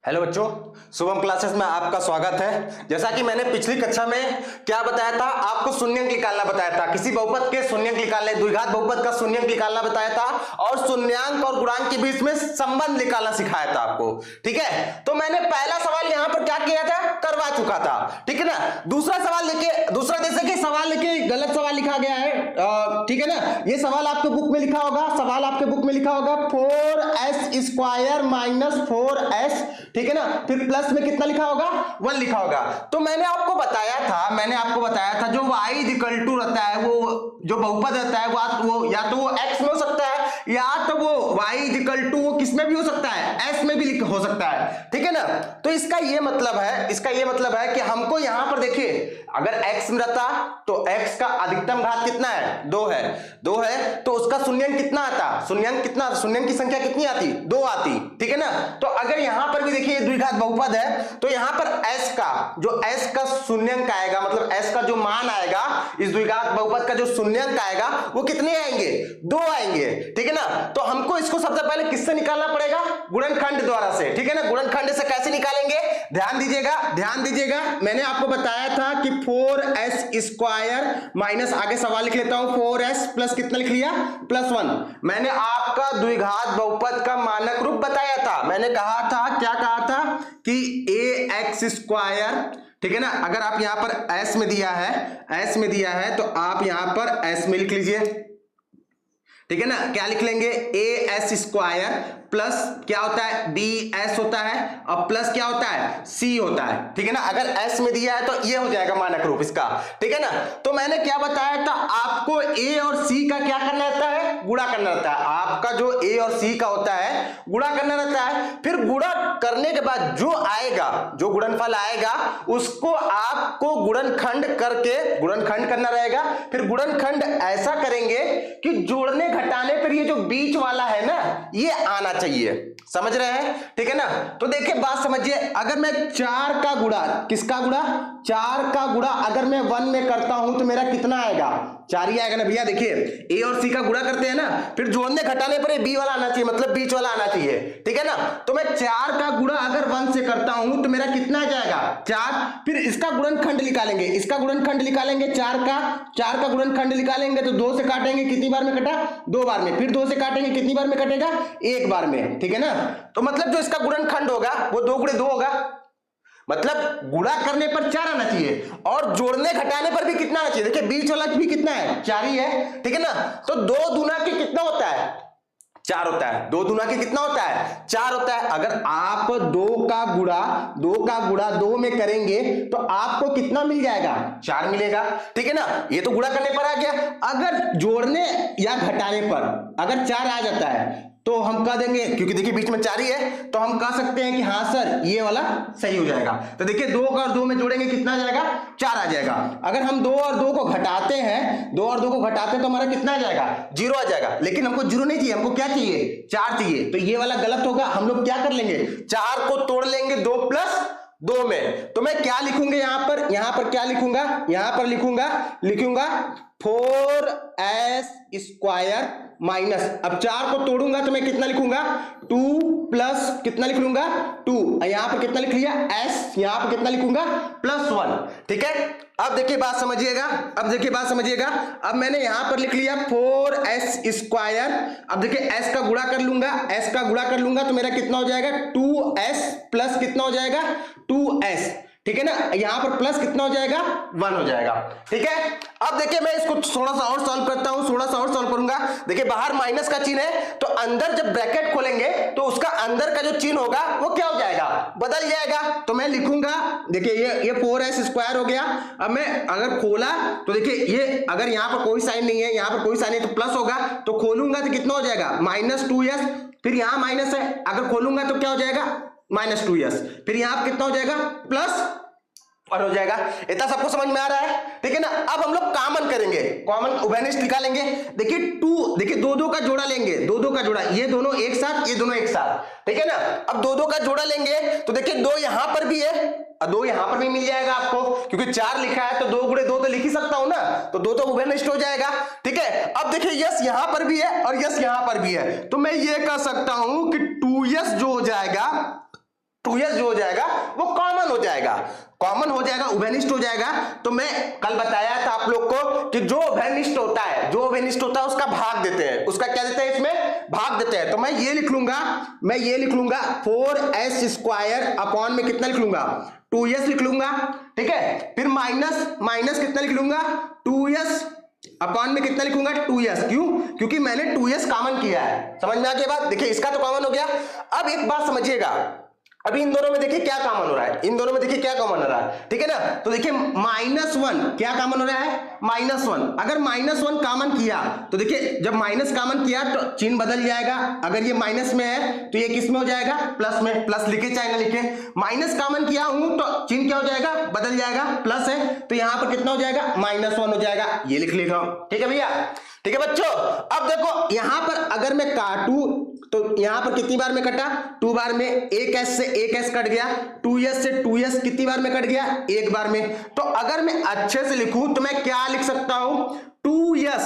Hello बच्चों, Shubham classes में आपका स्वागत है। जैसा कि मैंने पिछली कक्षा में क्या बताया था, आपको शून्यंक निकालना बताया था, किसी बहुपद के शून्यंक निकालने, द्विघात बहुपद का शून्यंक निकालना बताया था और शून्यांक और गुणांक के बीच में संबंध निकालना सिखाया था आपको। ठीक है, तो मैंने पहला सवाल यहां पर क्या किया था, करवा चुका था। ठीक है ना। दूसरा सवाल लिखे, दूसरा जैसे कि सवाल लिखे गलत सवाल लिखा गया है। ठीक है ना, ये सवाल आपके बुक में लिखा होगा, सवाल आपके बुक में लिखा होगा 4s² माइनस 4s। ठीक है ना, फिर प्लस में कितना लिखा होगा, 1 लिखा होगा। तो मैंने आपको बताया था जो y इक्वल टू रहता है, वो जो बहुपद रहता है वो या तो वो x में हो सकता है या तो वो y इक्वल टू वो किस में भी हो सकता है, s में भी हो सकता है। ठीक है ना। तो इसका ये मतलब है कि हमको यहां पर देखिए, अगर x में रहता तो x का अधिकतम घात कितना है, 2 है, तो उसका शून्यंक कितना आता, शून्यंक की संख्या कितनी आती, 2 आती। ठीक है ना। तो अगर यहां पर भी देखिए द्विघात बहुपद है, तो यहां पर s का शून्यंक आएगा, मतलब s का जो मान आएगा, इस द्विघात बहुपद का जो शून्यंक आएगा वो कितने आएंगे, 2 आएंगे। ठीक है ना। तो हमको इसको सबसे पहले किससे निकालना पड़ेगा, गुणनखंड द्वारा से। ठीक है ना, गुणनखंड से कैसे निकालेंगे, ध्यान दीजिएगा, मैंने आपको बताया था कि 4s² माइनस, आगे सवाल लिख लेता हूं, 4s प्लस कितना लिख लिया, +1। मैंने आपका द्विघात बहुपद का मानक रूप बताया था, मैंने कहा था, क्या कहा था कि ax²। ठीक है ना, अगर आप यहां पर s में दिया है तो आप यहां पर s में लिख लीजिए। ठीक है ना, क्या लिख लेंगे, as² प्लस क्या होता है, bs होता है, और प्लस क्या होता है, c होता है। ठीक है ना, अगर s में दिया है तो ये हो जाएगा मानक रूप इसका। ठीक है ना। तो मैंने क्या बताया था, आपको a और c का क्या करना रहता है, गुणा करना रहता है। आपका जो a और c का होता है गुणा करना रहता है, फिर गुणा करने के बाद जो आएगा, जो गुणनफल आएगा उसको आपको गुणनखंड करना रहेगा। फिर गुणनखंड ऐसा करेंगे कि जोड़ने घटाने पर ये जो बीच वाला है ना, ये आना चाहिए, समझ रहे हैं। ठीक है ना। तो देखिए बात समझिए, अगर मैं 4 का गुणा, किसका गुणा, 4 का गुणा अगर मैं 1 में करता हूं तो मेरा कितना आएगा, 4 ही आएगा ना भैया। देखिए a और c का गुणा करते हैं ना, फिर जोड़ने घटाने पर b वाला आना चाहिए, मतलब बीच वाला आना चाहिए। ठीक है ना। तो मैं 4 का गुणा अगर 1 से करता हूं तो मेरा कितना आ जाएगा, 4। फिर इसका गुणनखंड निकालेंगे, 4 का गुणनखंड निकालेंगे तो 2 से काटेंगे, कितनी बार में कटा, 2 बार में। फिर 2 से काटेंगे, कितनी बार में कटेगा, 1 बार में। ठीक है ना। तो मतलब जो इसका गुणनखंड होगा वो 2 × 2 होगा, मतलब गुणा करने पर 4 आना चाहिए और जोड़ने घटाने पर भी कितना आना चाहिए। देखिए बीच वाला भी कितना है, 4 ही है। ठीक है ना। तो 2 दूना के कितना होता है, 4 होता है। 2 दूना के कितना होता है, 4 होता है। अगर आप 2 का गुणा 2 में करेंगे तो आपको कितना मिल जाएगा, 4 मिलेगा। ठीक है ना। ये तो गुणा करने पर आ गया। अगर जोड़ने या घटाने पर अगर 4 आ जाता है तो हम कह देंगे, क्योंकि देखिए बीच में 4 ही है, तो हम कह सकते हैं कि हाँ सर ये वाला सही हो जाएगा। तो देखिए 2 और 2 में जोड़ेंगे कितना आ जाएगा, 4 आ जाएगा। अगर हम 2 और 2 को घटाते हैं, तो हमारा कितना आ जाएगा, 0 आ जाएगा। लेकिन हमको 0 नहीं चाहिए, हमको क्या चाहिए, 4 चाहिए। तो ये वाला गलत होगा। हम लोग क्या कर लेंगे, 4 को तोड़ लेंगे 2 + 2 में। तो मैं क्या लिखूंगा यहां पर क्या लिखूंगा, यहां पर लिखूंगा 4s² माइनस, अब 4 को तोड़ूंगा तो मैं कितना लिखूंगा, 2 प्लस कितना लिख लूंगा, 2। यहां पर कितना लिख लिया, s, यहां पर कितना लिखूंगा, +1। ठीक है। अब देखिए बात समझिएगा, अब मैंने यहां पर लिख लिया 4s²। अब देखिए s का गुणा कर लूंगा तो मेरा कितना हो जाएगा, 2s प्लस कितना हो जाएगा, 2s। ठीक है ना। यहां पर प्लस कितना हो जाएगा, 1 हो जाएगा। ठीक है। अब देखिए मैं इसको थोड़ा सा और सॉल्व करता हूं, करूंगा। देखिए बाहर माइनस का चिन्ह है, तो अंदर जब ब्रैकेट खोलेंगे तो उसका अंदर का जो चिन्ह होगा वो क्या हो जाएगा, बदल जाएगा। तो मैं लिखूंगा, देखिए ये 4s² हो गया। अब मैं अगर खोला तो देखिए ये, अगर यहां पर कोई साइन नहीं है, तो प्लस होगा, तो खोलूंगा तो कितना हो जाएगा, -2s। फिर यहां माइनस है, अगर खोलूंगा तो क्या हो जाएगा, -2s। फिर यहां कितना हो जाएगा, +1 हो जाएगा। इतना सबको समझ में आ रहा है। ठीक है ना। अब हम लोग कॉमन करेंगे, कॉमन उभयनिष्ठ निकालेंगे। देखिए 2, देखिए 2 का जोड़ा लेंगे, 2 का जोड़ा, ये दोनों एक साथ, ये दोनों एक साथ। ठीक है ना। अब 2 का जोड़ा लेंगे तो देखिए 2 यहां पर भी है और 2 यहां पर भी मिल जाएगा आपको, क्योंकि 4 लिखा है तो 2 × 2 तो लिख ही सकता हूं ना, तो 2 तो उभयनिष्ठ हो जाएगा। ठीक है। अब देखिए यस यहां पर भी है और यस यहां पर भी है, तो मैं ये कह सकता हूं कि 2s जो हो जाएगा 2s जो हो जाएगा वो कॉमन हो जाएगा, कॉमन हो जाएगा, उभयनिष्ठ हो जाएगा। तो मैं कल बताया था आप लोग को कि जो उभयनिष्ठ होता है, जो उभयनिष्ठ होता है उसका भाग देते हैं, उसका क्या देते हैं, इसमें भाग देते हैं। तो मैं ये लिख लूंगा, 4s स्क्वायर अपॉन में कितना लिख लूंगा, 2s लिख लूंगा, ठीक है। फिर माइनस कितना लिख लूंगा, 2s अपॉन में कितना लिखूंगा, 2s। क्यों? क्योंकि मैंने 2s कॉमन किया है। समझ में आ गया बात? देखिए इसका तो कॉमन हो गया। अब एक बात समझिएगा, अभी इन दोनों में देखिए क्या कॉमन हो रहा है, इन दोनों में देखिए क्या कॉमन हो रहा है, ठीक है ना। तो देखिए -1 क्या कॉमन हो रहा है, -1। अगर -1 कॉमन किया तो देखिए जब माइनस कॉमन किया तो चिन्ह बदल जाएगा। अगर ये माइनस में है तो ये किस में हो जाएगा, प्लस में। प्लस लिखे चाहे ना लिखे, माइनस कॉमन किया हूं तो चिन्ह क्या हो जाएगा, बदल जाएगा। प्लस है तो यहां पर कितना हो जाएगा, -1 हो जाएगा। ये लिख लेगा, ठीक है भैया, ठीक है बच्चों। अब देखो यहां पर अगर मैं काटूं तो यहां पर कितनी बार में कटा, 2 बार में। 1s से 1s कट गया, 2s से 2s कितनी बार में कट गया, 1 बार में। तो अगर मैं अच्छे से लिखूं तो मैं क्या लिख सकता हूं, 2s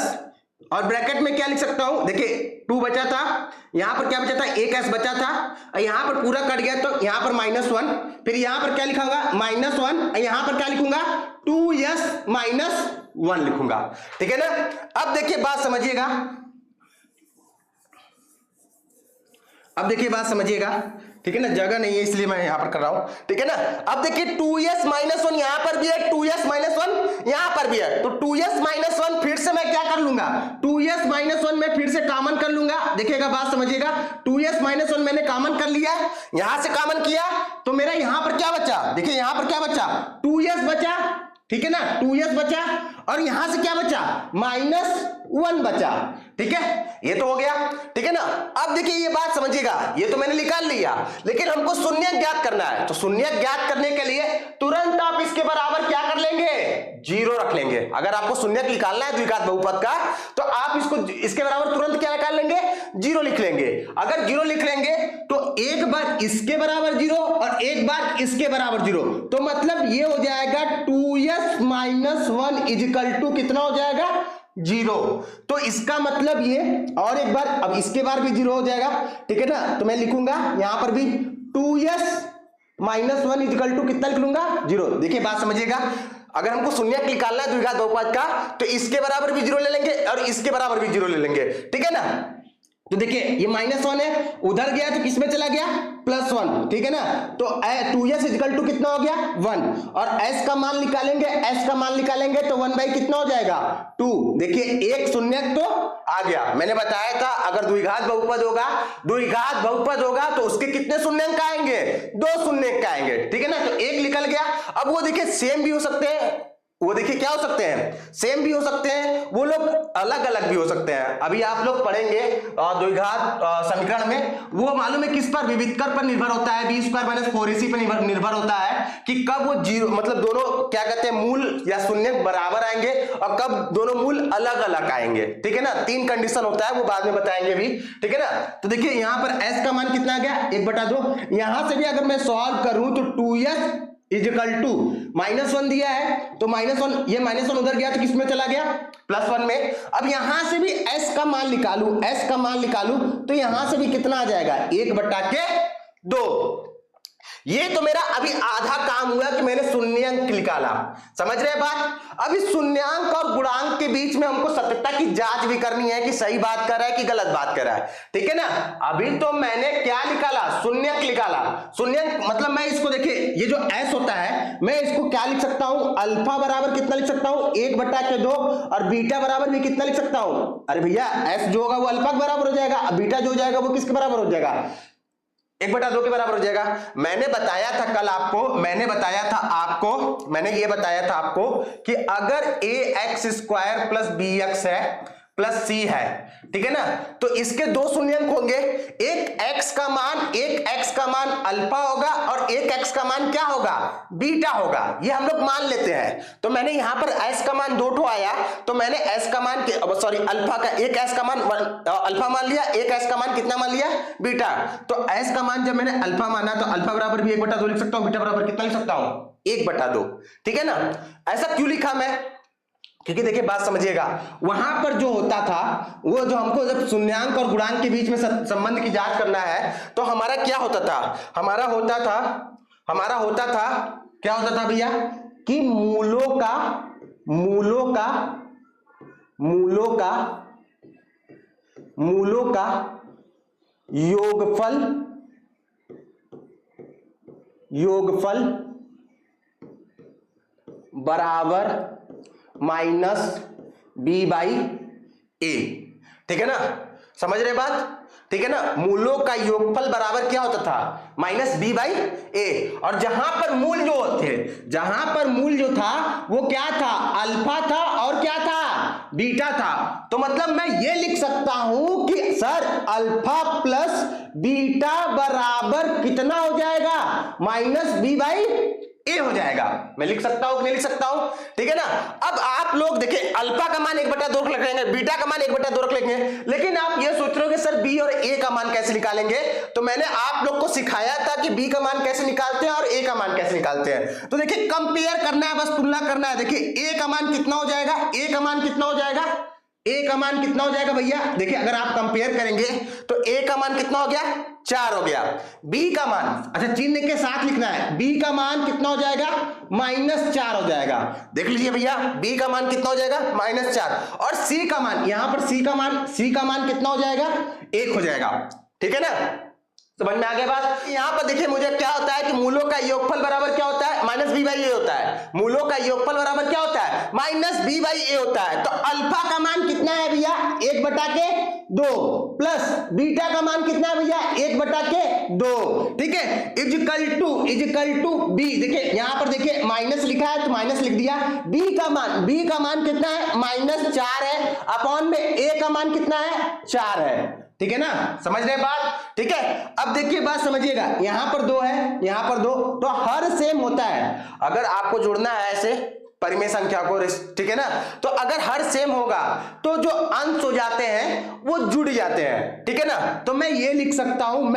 और ब्रैकेट में क्या लिख सकता हूं, देखिए 2 बचा था, यहां पर क्या बचा था, 1s बचा था, यहां पर पूरा कट गया तो यहां पर -1, फिर यहां पर क्या लिखूंगा, -1, यहां पर क्या लिखूंगा, 2s -1 लिखूंगा, ठीक है ना। अब देखिए बात समझिएगा, अब देखिए बात समझिएगा, ठीक है ना, जगह नहीं है इसलिए मैं यहां पर कर रहा हूं, ठीक है ना। अब देखिए 2s -1 यहां पर भी है, 2s -1 यहां पर भी है, तो 2s -1 फिर से मैं क्या कर लूंगा, 2s -1 मैं फिर से कॉमन कर लूंगा। देखिएगा बात समझिएगा, 2s -1 मैंने कॉमन कर लिया, यहां से कॉमन किया तो मेरा यहां पर क्या बचा, देखिए यहां पर क्या बचा, 2s बचा, ठीक है ना, 2s बचा, और यहां से क्या बचा, -1 बचा, ठीक है। ये तो हो गया, ठीक है ना। अब देखिए ये बात समझिएगा, ये तो मैंने निकाल लिया, लेकिन हमको शून्य ज्ञात करना है। तो शून्य ज्ञात करने के लिए तुरंत आप इसके बराबर क्या कर लेंगे, 0 रख लेंगे। अगर आपको शून्य निकालना है द्विघात बहुपद का तो आप इसको इसके बराबर तुरंत क्या निकाल लेंगे, 0 लिख लेंगे। अगर 0 लिख लेंगे तो एक बार इसके बराबर 0 और एक बार इसके बराबर 0, तो मतलब ये हो जाएगा 2s -1 = कितना हो जाएगा, 0। तो इसका मतलब ये, और एक बार अब इसके बार भी 0 हो जाएगा, ठीक है ना। तो मैं लिखूंगा यहां पर भी 2s -1 = कितना लिख लूंगा, 0। देखिए बात समझिएगा, अगर हमको शून्य निकालना है द्विघात बहुपद का तो इसके बराबर भी 0 ले लेंगे और इसके बराबर भी 0 ले लेंगे, ठीक है ना। तो देखिए ये -1 है, उधर गया तो किसमें चला गया, +1, ठीक है ना। तो 2s = कितना हो गया, 1, और s का मान निकालेंगे, s का मान निकालेंगे तो 1 कितना हो जाएगा, 2। देखिए एक शून्य तो आ गया। मैंने बताया था अगर द्विघात बहुपद होगा तो उसके कितने शून्यंक आएंगे, 2 शून्यंक आएंगे, ठीक है ना। तो एक निकल गया। अब वो देखिए सेम भी हो सकते हैं, वो देखिए क्या हो सकते हैं, सेम भी हो सकते हैं, वो लोग अलग अलग भी हो सकते हैं। अभी आप लोग पढ़ेंगे द्विघात समीकरण में, वो मालूम है किस पर, विविधकर पर निर्भर होता है, b² - 4ac पर निर्भर होता है कि कब वो 0 मतलब दोनों क्या कहते हैं, मूल या शून्य बराबर आएंगे और कब दोनों मूल अलग अलग आएंगे, ठीक है ना। 3 कंडीशन होता है, वो बाद में बताएंगे भी, ठीक है ना। तो देखिए यहां पर s का मान कितना आ गया, 1/2। यहां से भी अगर मैं सॉल्व करूं तो 2s = -1 दिया है, तो -1, ये -1 उधर गया तो किसमें चला गया, +1 में। अब यहां से भी s का मान निकालूं तो यहां से भी कितना आ जाएगा, 1/2। ये तो मेरा अभी आधा काम हुआ कि मैंने शून्यंक निकाला, समझ रहे हैं बात। अभी शून्यंक और गुणांक के बीच में हमको सत्यता की जांच भी करनी है कि सही बात कर रहा है कि गलत बात कर रहा है, ठीक है ना। अभी तो मैंने क्या निकाला, शून्यंक निकाला। शून्यंक मतलब मैं इसको देखिए, ये जो s होता है मैं इसको क्या लिख सकता हूं, अल्फा बराबर कितना लिख सकता हूं, 1/2, और बीटा बराबर भी कितना लिख सकता हूं। अरे भैया s जो होगा वो अल्फा के बराबर हो जाएगा, बीटा जो हो जाएगा वो किसके बराबर हो जाएगा, 1/2 के बराबर हो जाएगा। मैंने बताया था कल आपको, मैंने ये बताया था आपको कि अगर ax² + bx है प्लस c है, ठीक है ना, तो इसके 2 शून्यंक होंगे। एक x का मान अल्फा होगा और एक x का मान क्या होगा, बीटा होगा। ये हम लोग मान लेते हैं। तो मैंने यहां पर s का मान 2 आया, तो मैंने s का मान अल्फा का एक s का मान अल्फा मान लिया, एक s का मान कितना मान लिया, बीटा। तो s का मान जब मैंने अल्फा माना तो अल्फा बराबर भी 1/2 लिख सकता हूं, बीटा बराबर कितना लिख सकता हूं, 1/2, ठीक है ना। ऐसा क्यों लिखा मैं, क्योंकि देखिए बात समझिएगा, वहां पर जो होता था वो जो हमको जब शून्यांक और गुणांक के बीच में संबंध की जांच करना है तो हमारा क्या होता था, हमारा होता था क्या होता था भैया कि मूलों का योगफल बराबर माइनस बी बाई ए। ठीक है ना, समझ रहे बात, ठीक है ना। मूलों का योगफल बराबर क्या होता था, माइनस बी बाई ए। और जहां पर मूल जो था वो क्या था, अल्फा था और क्या था, बीटा था। तो मतलब मैं ये लिख सकता हूं कि सर अल्फा प्लस बीटा बराबर कितना हो जाएगा, माइनस बी बाई ए हो जाएगा। मैं लिख सकता हूं कि नहीं लिख सकता हूं, ठीक है ना। अब आप लोग देखिए अल्फा का मान 1/2 रख लेंगे, बीटा का मान 1/2 रख लेंगे, लेकिन आप ये सोच रहे हो कि सर बी और ए का मान कैसे निकालेंगे। तो मैंने आप लोग को सिखाया था कि बी का मान कैसे निकालते हैं और ए का मान कैसे निकालते हैं। तो देखिए कंपेयर करना है, बस तुलना करना है। देखिए ए का मान कितना हो जाएगा, ए का मान कितना हो जाएगा, ए का मान कितना हो जाएगा भैया। देखिए अगर आप कंपेयर करेंगे तो ए का मान कितना हो गया, 4 हो गया। बी का मान, अच्छा चिन्ह के साथ लिखना है, बी का मान कितना हो जाएगा, -4 हो जाएगा। देख लीजिए भैया बी का मान कितना हो जाएगा, -4। और सी का मान, यहां पर सी का मान कितना हो जाएगा, 1 हो जाएगा। ठीक है ना, समझ में आ गया बात। यहां पर देखिए मुझे क्या होता है कि मूलों का योगफल बराबर क्या होता है, माइनस बी बाई ए होता है। मूलों का योगफल बराबर क्या होता है, माइनस बी बाई ए होता है। तो अल्फा का मान कितना है भैया, 1/2 प्लस बीटा का मान कितना है भैया, 1/2। ठीक है, इजकल टू बी। देखिए यहां पर देखिए माइनस लिखा है तो माइनस लिख दिया। बी का मान कितना है, -4 है, अपॉन में ए का मान कितना है, 4 है। ठीक है ना, समझ रहे बात, ठीक है। अब देखिए बात समझिएगा, यहां पर 2 है, यहां पर 2, तो हर सेम होता है। अगर आपको जोड़ना है ऐसे परिमेय संख्या को, ठीक है ना, तो अगर हर सेम होगा तो जो अंश हो जाते हैं वो जुड़ जाते हैं। ठीक है ना, तो मैं ये लिख सकता हूं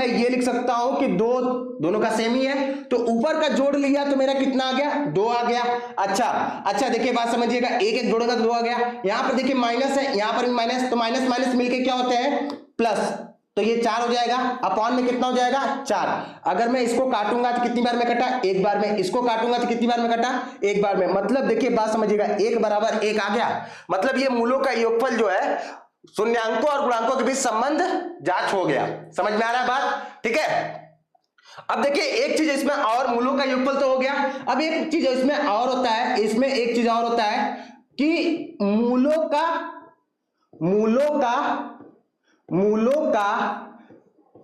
कि दोनों का सेम ही है, तो ऊपर का जोड़ लिया तो मेरा कितना आ गया, 2 आ गया। अच्छा देखिए बात समझिएगा, एक जोड़ेगा तो 2 आ गया। यहां पर देखिए माइनस है, यहां पर भी माइनस, तो माइनस माइनस मिलके क्या होते हैं, प्लस, तो ये 4 हो जाएगा। अपॉन में कितना हो जाएगा, 4। अगर मैं इसको काटूंगा तो कितनी बार में कटा, एक बार में। इसको काटूंगा तो कितनी बार में कटा, एक बार में। मतलब देखिए बात समझिएगा, 1 बराबर 1 आ गया। मतलब ये मूलों का योगफल जो है शून्यांकों और गुणांकों के बीच संबंध जांच हो गया। समझ में आ रहा है बात, ठीक है। अब देखिए एक चीज इसमें और, मूलों का योगफल तो हो गया। अब एक चीज इसमें और होता है, इसमें एक चीज और होता है कि मूलों का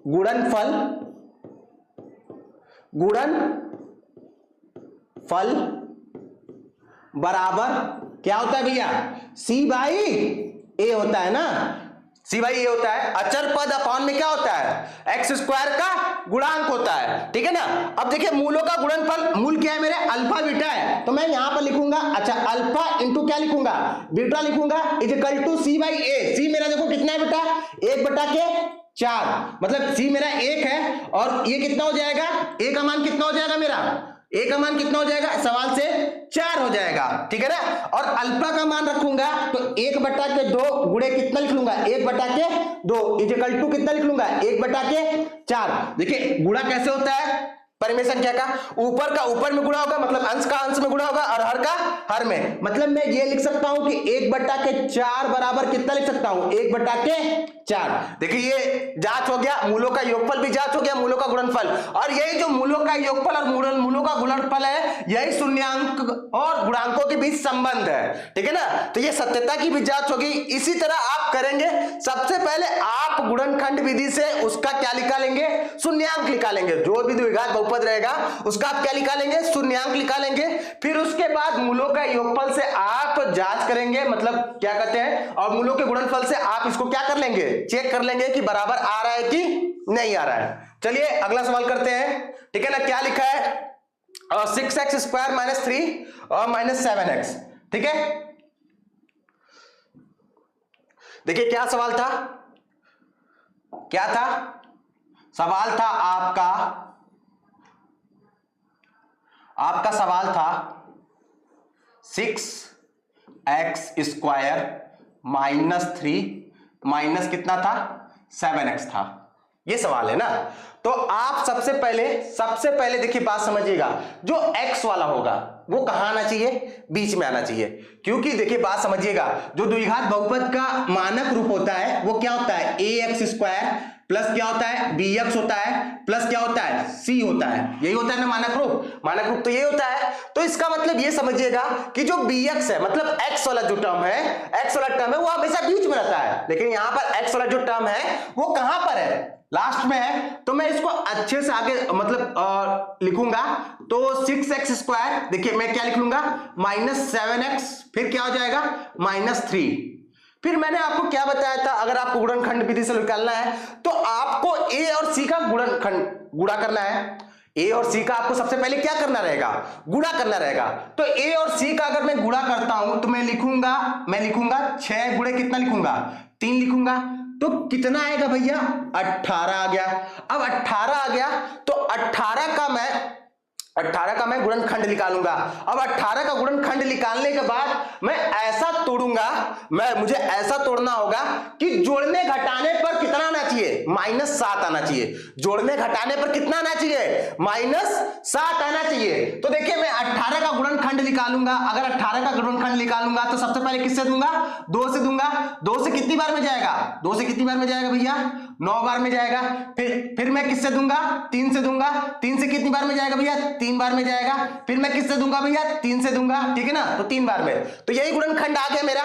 गुणनफल बराबर क्या होता है भैया, सी बाई ए होता है ना, सी बाई ए होता है। अचर पद अपॉन में क्या होता है, x स्क्वायर का गुणांक होता है। ठीक है ना। अब देखिए मूलों का गुणनफल, मूल क्या है मेरे, अल्फा बीटा है, तो मैं यहां पर लिखूंगा, अच्छा अल्फा इंटू क्या लिखूंगा, बीटा लिखूंगा, इक्वल टू सी बाई ए। सी मेरा देखो कितना है बेटा, 1/4, मतलब सी मेरा 1 है, और ये कितना हो जाएगा, ए का मान कितना हो जाएगा मेरा, ए का मान कितना हो जाएगा, सवाल से 4 हो जाएगा। ठीक है ना। और अल्फा का मान रखूंगा तो 1/2 गुणे कितना लिख लूंगा, 1/2 इक्वल टू कितना लिख लूंगा, 1/4। देखिए गुणा कैसे होता है परिमेय संख्या का, ऊपर का ऊपर में गुणा होगा, मतलब अंश का अंश में गुणा होगा, और हर का हर में। मतलब मैं ये लिख सकता हूं कि 1/4 बराबर कितना लिख सकता हूं, 1/4। देखिए ये जांच हो गया, मूलों का योगफल भी जांच हो गया, मूलों का गुणनफल। और यही जो मूलों का योगफल और मूलों का गुणनफल है, यही शून्यांक और गुणांकों के बीच संबंध है। ठीक है ना, तो ये सत्यता की भी जांच होगी। इसी तरह आप करेंगे, सबसे पहले आप गुणनखंड विधि से उसका क्या निकालेंगे, शून्यांक निकालेंगे। जो भी द्विघात बहुपद रहेगा उसका आप क्या निकालेंगे, शून्यांक निकालेंगे। फिर उसके बाद मूलों का योगफल से आप जांच करेंगे, मतलब क्या कहते हैं, और मूलों के गुणनफल से आप इसको क्या कर लेंगे, चेक कर लेंगे कि बराबर आ रहा है कि नहीं आ रहा है। चलिए अगला सवाल करते हैं। ठीक है ना, क्या लिखा है, 6x स्क्वायर -3 और -7x। ठीक है, देखिए क्या सवाल था, क्या था सवाल था आपका सवाल था 6 3x² -3 माइनस कितना था 7x था। ये सवाल है ना। तो आप सबसे पहले देखिए बात समझिएगा, जो x वाला होगा वो कहां आना चाहिए, बीच में आना चाहिए। क्योंकि देखिए बात समझिएगा, जो द्विघात बहुपद का मानक रूप होता है वो क्या होता है, ax² प्लस क्या होता है bx होता है प्लस क्या होता है c होता है। यही होता है ना मानक रूप। मानक रूप तो ये होता है। तो इसका मतलब ये समझिएगा कि जो bx है, मतलब x वाला जो टर्म है वो हमेशा बीच में रहता है। लेकिन यहां पर x वाला जो टर्म है वो कहां पर है, लास्ट में है। तो मैं इसको अच्छे से आगे मतलब लिखूंगा। तो 6x², देखिए मैं क्या लिख लूंगा -7x, फिर क्या हो जाएगा -3। फिर मैंने आपको क्या बताया था, अगर आपको गुणनखंड विधि से निकालना है तो आपको a और c का गुणा करना है। a और c का आपको सबसे पहले क्या करना रहेगा, गुणा करना रहेगा। तो a और c का अगर मैं गुणा करता हूं तो मैं लिखूंगा 6 गुणे कितना लिखूंगा 3 लिखूंगा। तो कितना आएगा भैया 18 आ गया। अब 18 आ गया तो 18 का मैं गुणनखंड निकालूंगा। अब 18 का गुणनखंड निकालने के बाद मैं ऐसा तोड़ूंगा, मुझे ऐसा तोड़ना होगा कि जोड़ने घटाने पर कितना आना चाहिए, -7 आना चाहिए। जोड़ने घटाने पर कितना आना चाहिए, -7 आना चाहिए। तो देखिए मैं 18 का गुणनखंड निकालूंगा। अगर 18 का गुणनखंड निकालूंगा तो सबसे पहले किससे दूंगा, 2 से दूंगा। 2 से कितनी बार में जाएगा, 2 से कितनी बार में जाएगा भैया 9 बार में जाएगा। फिर मैं किससे दूंगा, 3 से दूंगा। 3 से कितनी बार में जाएगा भैया 3 बार में जाएगा। फिर मैं किससे दूंगा भैया 3 से दूंगा, ठीक है ना। तो 3 बार में, तो यही गुणनखंड आ गया मेरा।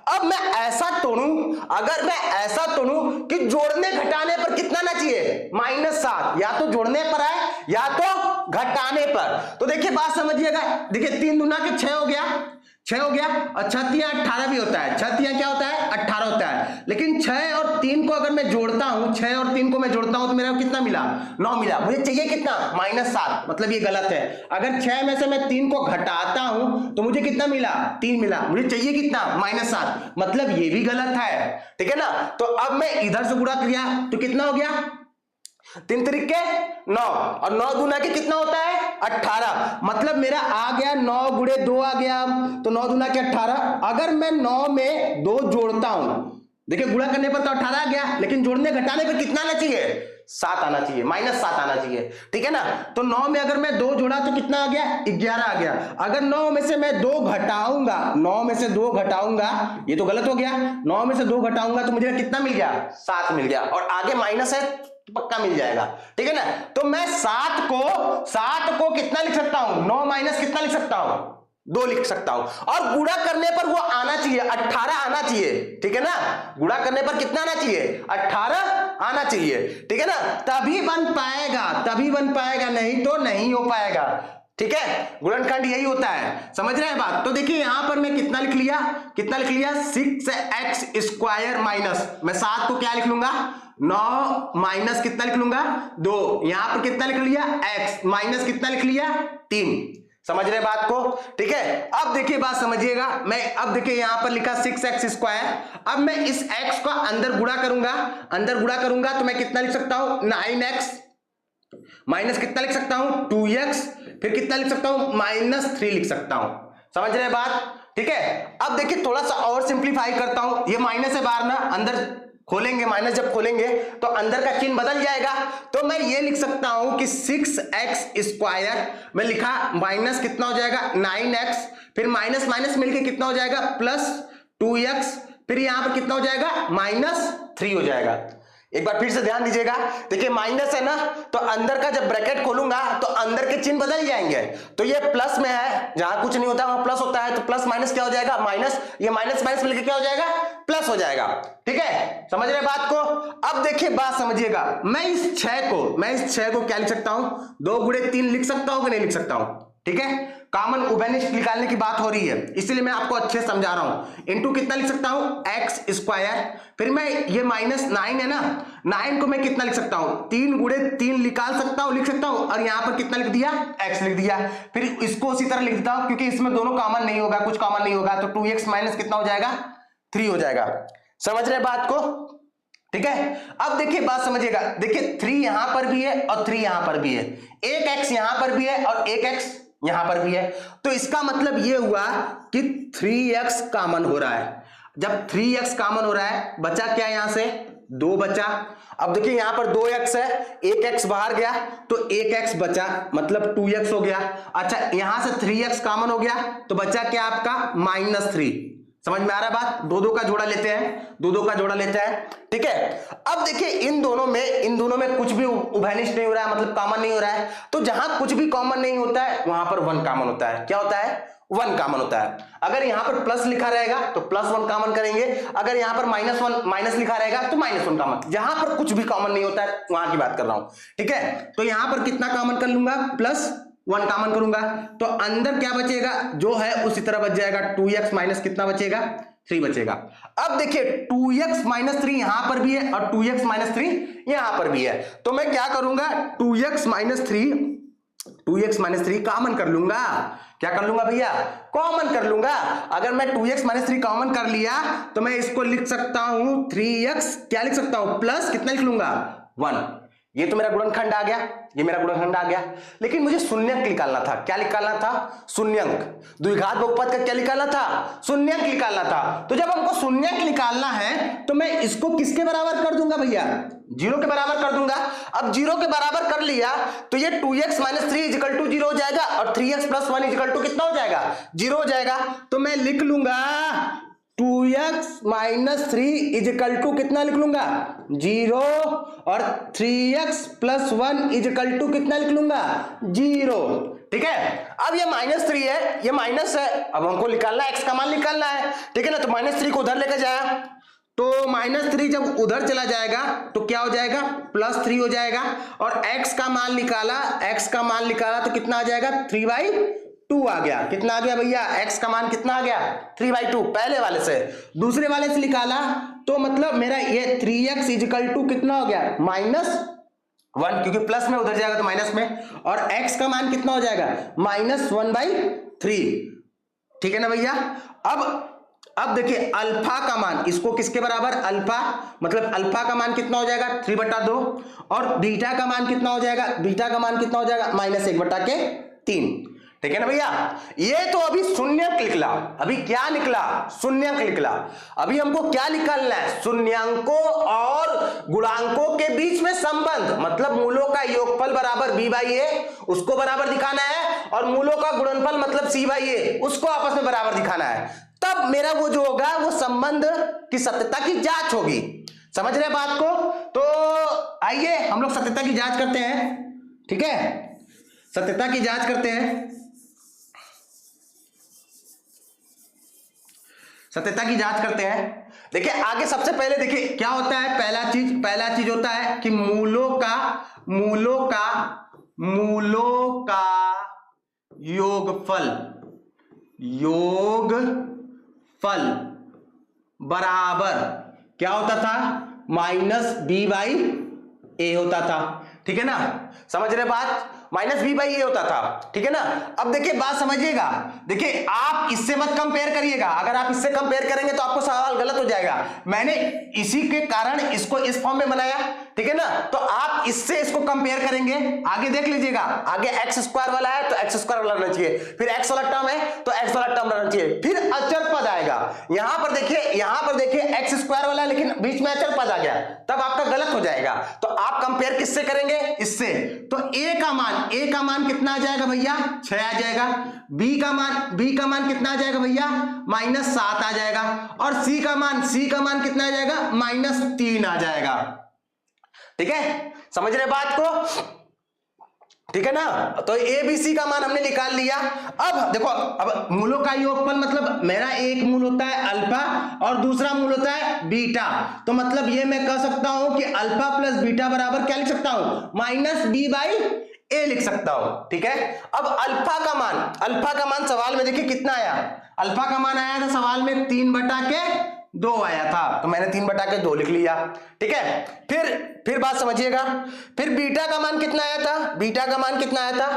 अब मैं ऐसा तोड़ूं, अगर मैं ऐसा तोड़ूं कि जोड़ने घटाने पर कितना आना चाहिए -7, या तो जोड़ने पर है या तो घटाने पर। तो देखिए बात समझिएगा, देखिए 3 दूना के 6 हो गया, 6 हो गया। और 6 तिया 18 भी होता है, 6 तिया क्या होता है 18 होता है। लेकिन 6 और 3 को अगर मैं जोड़ता हूं, 6 और 3 को मैं जोड़ता हूं तो मेरा कितना मिला 9 मिला। मुझे चाहिए कितना -7, मतलब ये गलत है। अगर 6 में से मैं 3 को घटाता हूं तो मुझे कितना मिला 3 मिला। मुझे चाहिए कितना -7, मतलब ये भी गलत है, ठीक है ना। तो अब मैं इधर से गुणा किया तो कितना हो गया 3 त्रिके 9, और 9 दूना के कितना होता है 18, मतलब मेरा आ गया 9 गुणे 2 आ गया। तो 9 दूना के 18। अगर मैं 9 में 2 जोड़ता हूं, देखिए गुणा करने पर तो 18 आ गया, लेकिन जोड़ने घटाने पर कितना आना चाहिए 7 आना चाहिए, -7 आना चाहिए, ठीक है ना। तो 9 में अगर मैं 2 जोड़ा तो कितना आ गया 11 आ गया। अगर 9 में से मैं 2 घटाऊंगा, 9 में से 2 घटाऊंगा, ये तो गलत हो गया। 9 में से 2 घटाऊंगा तो मुझे कितना मिल गया 7 मिल गया, और आगे माइनस है तो पक्का मिल जाएगा, ठीक है ना। तो मैं 7 को कितना लिख सकता हूं 9 माइनस कितना लिख सकता हूं 2 लिख सकता हूं। और गुणा करने पर वो आना चाहिए 18 आना चाहिए, ठीक है ना। गुणा करने पर कितना आना चाहिए 18 आना चाहिए, ठीक है ना। तभी बन पाएगा, नहीं तो नहीं हो पाएगा, ठीक है। गुणनखंड यही होता है, समझ रहे हैं बात। तो देखिए यहां पर मैं कितना लिख लिया 6x² माइनस, मैं 7 को क्या लिख लूंगा 9 माइनस कितना लिख लूंगा 2। यहां पर कितना लिख लिया x माइनस कितना लिख लिया 3। समझ रहे बात को, ठीक है। अब देखिए बात समझिएगा, मैं अब देखिए यहां पर लिखा 6x²। अब मैं इस x को अंदर गुणा करूंगा तो मैं कितना लिख सकता हूं 9x माइनस कितना लिख सकता हूं 2x, फिर कितना लिख सकता हूं -3 लिख सकता हूं। समझ रहे बात, ठीक है। अब देखिए थोड़ा सा और सिंप्लीफाई करता हूं, ये माइनस है बाहर ना, अंदर खोलेंगे, माइनस जब खोलेंगे तो अंदर का चिन्ह बदल जाएगा। तो मैं ये लिख सकता हूं कि 6x² में लिखा माइनस कितना हो जाएगा 9x, फिर माइनस माइनस मिलके कितना हो जाएगा +2x, फिर यहां पर कितना हो जाएगा -3 हो जाएगा। एक बार फिर से ध्यान दीजिएगा, देखिए माइनस है ना, तो अंदर का जब ब्रैकेट खोलूंगा तो अंदर के चिन्ह बदल जाएंगे। तो ये प्लस में है, जहां कुछ नहीं होता वहां प्लस होता है, तो प्लस माइनस क्या हो जाएगा माइनस, ये माइनस माइनस मिलकर क्या हो जाएगा प्लस हो जाएगा, ठीक है। समझ रहे बात को। अब देखिए बात समझिएगा, मैं इस 6 को क्या लिख सकता हूं 2 गुणे 3 लिख सकता हूं कि नहीं लिख सकता हूं, ठीक है। कॉमन उभयनिष्ठ निकालने की बात हो रही है, इसलिए मैं आपको अच्छे से समझा रहा हूं। इनटू कितना लिख सकता हूं x², फिर मैं ये -9 है ना, 9 को मैं कितना लिख सकता हूं 3 गुणे 3 निकाल सकता हूं, लिख सकता हूं, और यहां पर कितना लिख दिया x लिख दिया। फिर इसको उसी तरह लिख देता हूं, क्योंकि इसमें दोनों कॉमन नहीं होगा, कुछ कॉमन नहीं होगा, तो 2x माइनस कितना हो जाएगा 3 हो जाएगा। समझ रहे बात को, ठीक है। अब देखिए बात समझिएगा, देखिए 3 यहां पर भी है और 3 यहां पर भी है, एक x यहां पर भी है और एक x यहां पर भी है, तो इसका मतलब ये हुआ कि 3x कॉमन हो रहा है। जब 3x कॉमन हो रहा है, बचा क्या यहां से 2 बचा। अब देखिए यहां पर 2x है, एक x बाहर गया तो 1x बचा, मतलब 2x हो गया। अच्छा यहां से 3x कॉमन हो गया तो बचा क्या आपका -3। समझ में आ रहा है बात? दो का जोड़ा लेते हैं, दो का जोड़ा लेते हैं, ठीक है। अब देखिए इन दोनों में कुछ भी उभयनिष्ठ नहीं हो रहा है, मतलब कॉमन नहीं हो रहा है। तो जहां कुछ भी कॉमन नहीं होता है वहां पर 1 कॉमन होता है। क्या होता है? 1 कॉमन होता है। अगर यहां पर प्लस लिखा रहेगा तो +1 कॉमन करेंगे, अगर यहां पर -1 माइनस लिखा रहेगा तो -1 कॉमन। जहां पर कुछ भी कॉमन नहीं होता है वहां की बात कर रहा हूं, ठीक है। तो यहां पर कितना कॉमन कर लूंगा? +1 कॉमन करूंगा, तो अंदर क्या बचेगा? जो है उसी तरह बच जाएगा, 2x माइनस कितना बचेगा? 3 बचेगा। अब देखिए 2x माइनस 3 यहां पर भी है और 2x माइनस 3 यहां पर भी है, तो मैं क्या करूंगा? 2x माइनस 3 कॉमन कर लूंगा। क्या कर लूंगा भैया? कॉमन कर लूंगा। अगर मैं 2x माइनस 3 कॉमन कर लिया तो मैं इसको लिख सकता हूं 3x, क्या लिख सकता हूं? प्लस कितना लिख लूंगा? 1। ये तो मेरा गुणनखंड आ गया, ये मेरा गुणनखंड आ गया। लेकिन मुझे शून्यंक निकालना था। क्या निकालना था? शून्यंक। द्विघात बहुपद का क्या निकालना था? शून्यंक निकालना था। तो जब हमको शून्यंक निकालना है तो मैं इसको किसके बराबर कर दूंगा भैया? 0 के बराबर कर दूंगा। अब 0 के बराबर कर लिया तो ये 2x माइनस 3 इक्वल टू 0 हो जाएगा और 3x प्लस 1 इक्वल टू कितना हो जाएगा? 0 हो जाएगा। तो मैं लिख लूंगा 2x माइनस 3 इक्वल टू कितना लिख लूंगा? 0 और 3x प्लस 1 इक्वल टू कितना लिख लूंगा? 0, ठीक है। अब ये -3 है, ये माइनस है, अब हमको निकालना है x का मान निकालना है, ठीक है ना। तो -3 को उधर लेकर जाया तो -3 जब उधर चला जाएगा तो क्या हो जाएगा? +3 हो जाएगा। और x का मान निकाला तो कितना आ जाएगा? 3/2 आ गया। कितना आ गया भैया? x का मान कितना आ गया? 3/2 पहले वाले से। दूसरे वाले से निकाला तो मतलब मेरा ये 3x इक्वल टू कितना हो गया? -1, क्योंकि प्लस में उधर जाएगा तो माइनस में। और x का मान कितना हो जाएगा? -1/3, ठीक है ना भैया। अब देखिए अल्फा का मान, इसको किसके बराबर? अल्फा, मतलब अल्फा का मान कितना हो जाएगा? 3/2। और बीटा का मान कितना हो जाएगा? बीटा का मान कितना हो जाएगा? -1/3, ठीक है ना भैया। ये तो अभी शून्यंक निकला। अभी क्या निकला? शून्यंक निकला। अभी हमको क्या निकालना है? शून्यंकों और गुणांकों के बीच में संबंध, मतलब मूलों का योगफल बराबर b/a, उसको बराबर दिखाना है, और मूलों का गुणनफल मतलब c/a, उसको आपस में बराबर दिखाना है। तब मेरा वो जो होगा वो संबंध की सत्यता की जांच होगी। समझ रहे बात को? तो आइए हम लोग सत्यता की जांच करते हैं, ठीक है। सत्यता की जांच करते हैं। सत्यता की जांच करते हैं। देखिए आगे सबसे पहले देखिए क्या होता है। पहला चीज होता है कि मूलों का योगफल बराबर क्या होता था? -b/a होता था, ठीक है ना। समझ रहे बात? -b/a होता था, ठीक है ना। अब देखिए बात समझिएगा। देखिए आप इससे मत कंपेयर करिएगा। अगर आप इससे कंपेयर करेंगे तो आपको सवाल गलत हो जाएगा। मैंने इसी के कारण इसको इस फॉर्म में बनाया, ठीक है ना। तो आप इससे इसको कंपेयर करेंगे, आगे देख लीजिएगा। आगे x² वाला है तो x² वाला रहना चाहिए, फिर x वाला टर्म है तो x वाला टर्म रहना चाहिए, फिर अचर पद आएगा। यहां पर देखिए x² वाला, लेकिन बीच में अचर पद आ गया, तब आपका गलत हो जाएगा। तो आप कंपेयर किससे करेंगे? इससे। तो a का मान कितना आ जाएगा भैया? 6 आ जाएगा। b का मान कितना आ जाएगा भैया? -7 आ जाएगा। और c का मान कितना आ जाएगा? -3 आ जाएगा, ठीक है। समझ रहे बात को? ठीक है ना। तो a b c का मान हमने निकाल लिया। अब देखो, अब मूलों का योगफल मतलब मेरा एक मूल होता है अल्फा और दूसरा मूल होता है बीटा। तो मतलब ये मैं कह सकता हूं कि अल्फा प्लस बीटा बराबर क्या लिख सकता हूं? -b/a लिख सकता हूं, ठीक है। अब अल्फा का मान सवाल में देखिए कितना आया। अल्फा का मान आया था सवाल में 3/2 आया था, तो मैंने 3/2 लिख लिया, ठीक है। फिर बात समझिएगा। फिर बीटा का मान कितना आया था?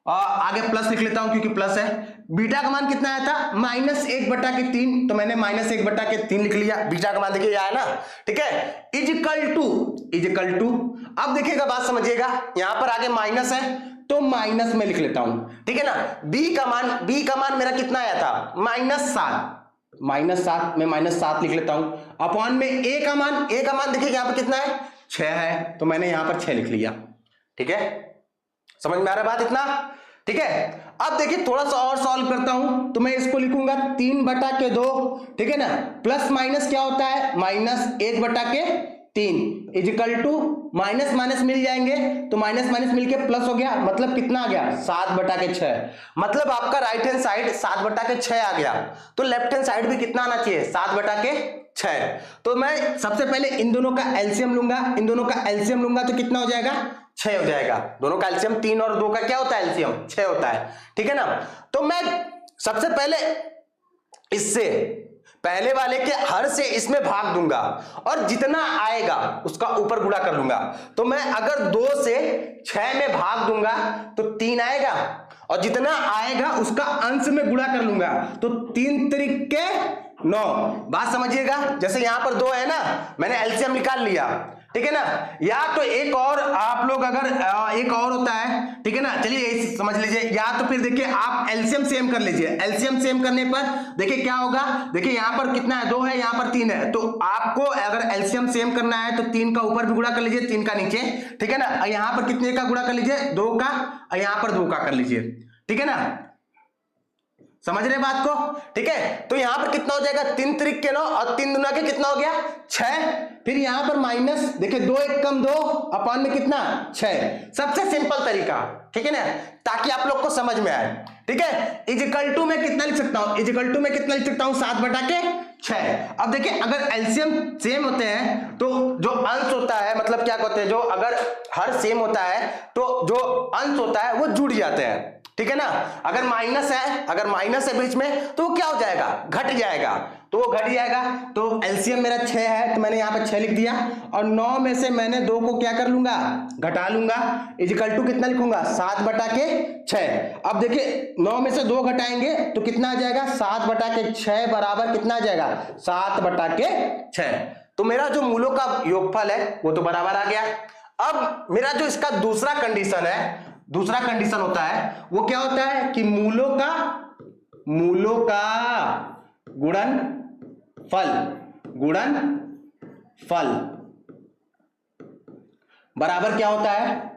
आगे प्लस लिख लेता हूं क्योंकि प्लस है। बीटा का मान कितना आया था? -1/3, तो मैंने -1/3 लिख लिया। बीटा का मान देखिए आया ना, ठीक है। Equal to. अब देखिएगा, बात समझिएगा। यहां पर आगे माइनस है तो माइनस में लिख लेता हूं, ठीक है ना। b का मान मेरा कितना आया था, -7, मैं -7 लिख लेता हूं। अपॉन में a का मान देखिए यहां पर कितना है, 6 है, तो मैंने यहां पर 6 लिख लिया, ठीक है। समझ में आ रहा है बात इतना, ठीक है। अब देखिए थोड़ा सा और सॉल्व करता हूं, तो मैं इसको लिखूंगा 3/2, ठीक है ना, प्लस माइनस क्या होता है, -1/3 इजिकल टू माइनस माइनस मिल जाएंगे, तो माइनस माइनस मिलके प्लस हो गया, मतलब कितना आ गया, 7/6। मतलब आपका राइट हैंड साइड 7/6 आ गया, तो लेफ्ट हैंड साइड भी कितना आना चाहिए, 7/6। तो मैं सबसे पहले इन दोनों का एलसीएम लूंगा, तो कितना हो जाएगा, 6 हो जाएगा। दोनों का एलसीएम 3 और 2 का क्या होता है, एलसीएम 6 होता है, ठीक है ना। तो मैं सबसे पहले इससे पहले वाले के हर से इसमें भाग दूंगा और जितना आएगा उसका ऊपर गुणा कर लूंगा। तो मैं अगर 2 से 6 में भाग दूंगा तो 3 आएगा, और जितना आएगा उसका अंश में गुणा कर लूंगा, तो 3 त्रिके 9। बात समझिएगा, जैसे यहां पर 2 है ना, मैंने एलसीएम निकाल लिया, ठीक है ना। या तो एक और आप लोग अगर एक और होता है, ठीक है ना, चलिए समझ लीजिए, या तो फिर देखिए आप एलसीएम सेम कर लीजिए। एलसीएम सेम करने पर देखिए क्या होगा, देखिए यहां पर कितना है, 2 है, यहां पर 3 है, तो आपको अगर एलसीएम सेम करना है तो 3 का ऊपर भी गुणा कर लीजिए, 3 का नीचे, ठीक है ना। यहां पर कितने का गुणा कर लीजिए, 2 का, और यहां पर 2 का कर लीजिए, ठीक है ना। समझ रहे बात को, ठीक है। तो यहां पर कितना हो जाएगा, 3 त्रिक 9 और 3 दूना के कितना हो गया, 6। फिर यहां पर माइनस, देखिए 2 1 कम 2, अपॉन में कितना, 6। सबसे सिंपल तरीका, ठीक है ना, ताकि आप लोग को समझ में आए, ठीक है। इजिकल टू में कितना लिख सकता हूं, 7/6। अब देखिए अगर एलसीएम सेम होते हैं तो जो अंश होता है, मतलब क्या कहते हैं, जो अगर हर सेम होता है तो जो अंश होता है वो जुड़ जाते हैं, ठीक है ना। अगर माइनस है बीच में तो वो क्या हो जाएगा, घट जाएगा, तो वो घट जाएगा। तो एलसीएम मेरा 6 है, तो मैंने यहां पर 6 लिख दिया, और 9 में से मैंने 2 को क्या कर लूंगा, घटा लूंगा, इजिकल टू कितना लिखूंगा, 7/6। अब देखिए 9 में से 2 घटाएंगे तो कितना आ जाएगा, 7/6 बराबर कितना आ जाएगा, 7/6। तो मेरा जो मूलों का योगफल है वो तो बराबर आ गया। अब मेरा जो इसका दूसरा कंडीशन होता है वो क्या होता है कि मूलों का गुणनफल बराबर क्या होता है,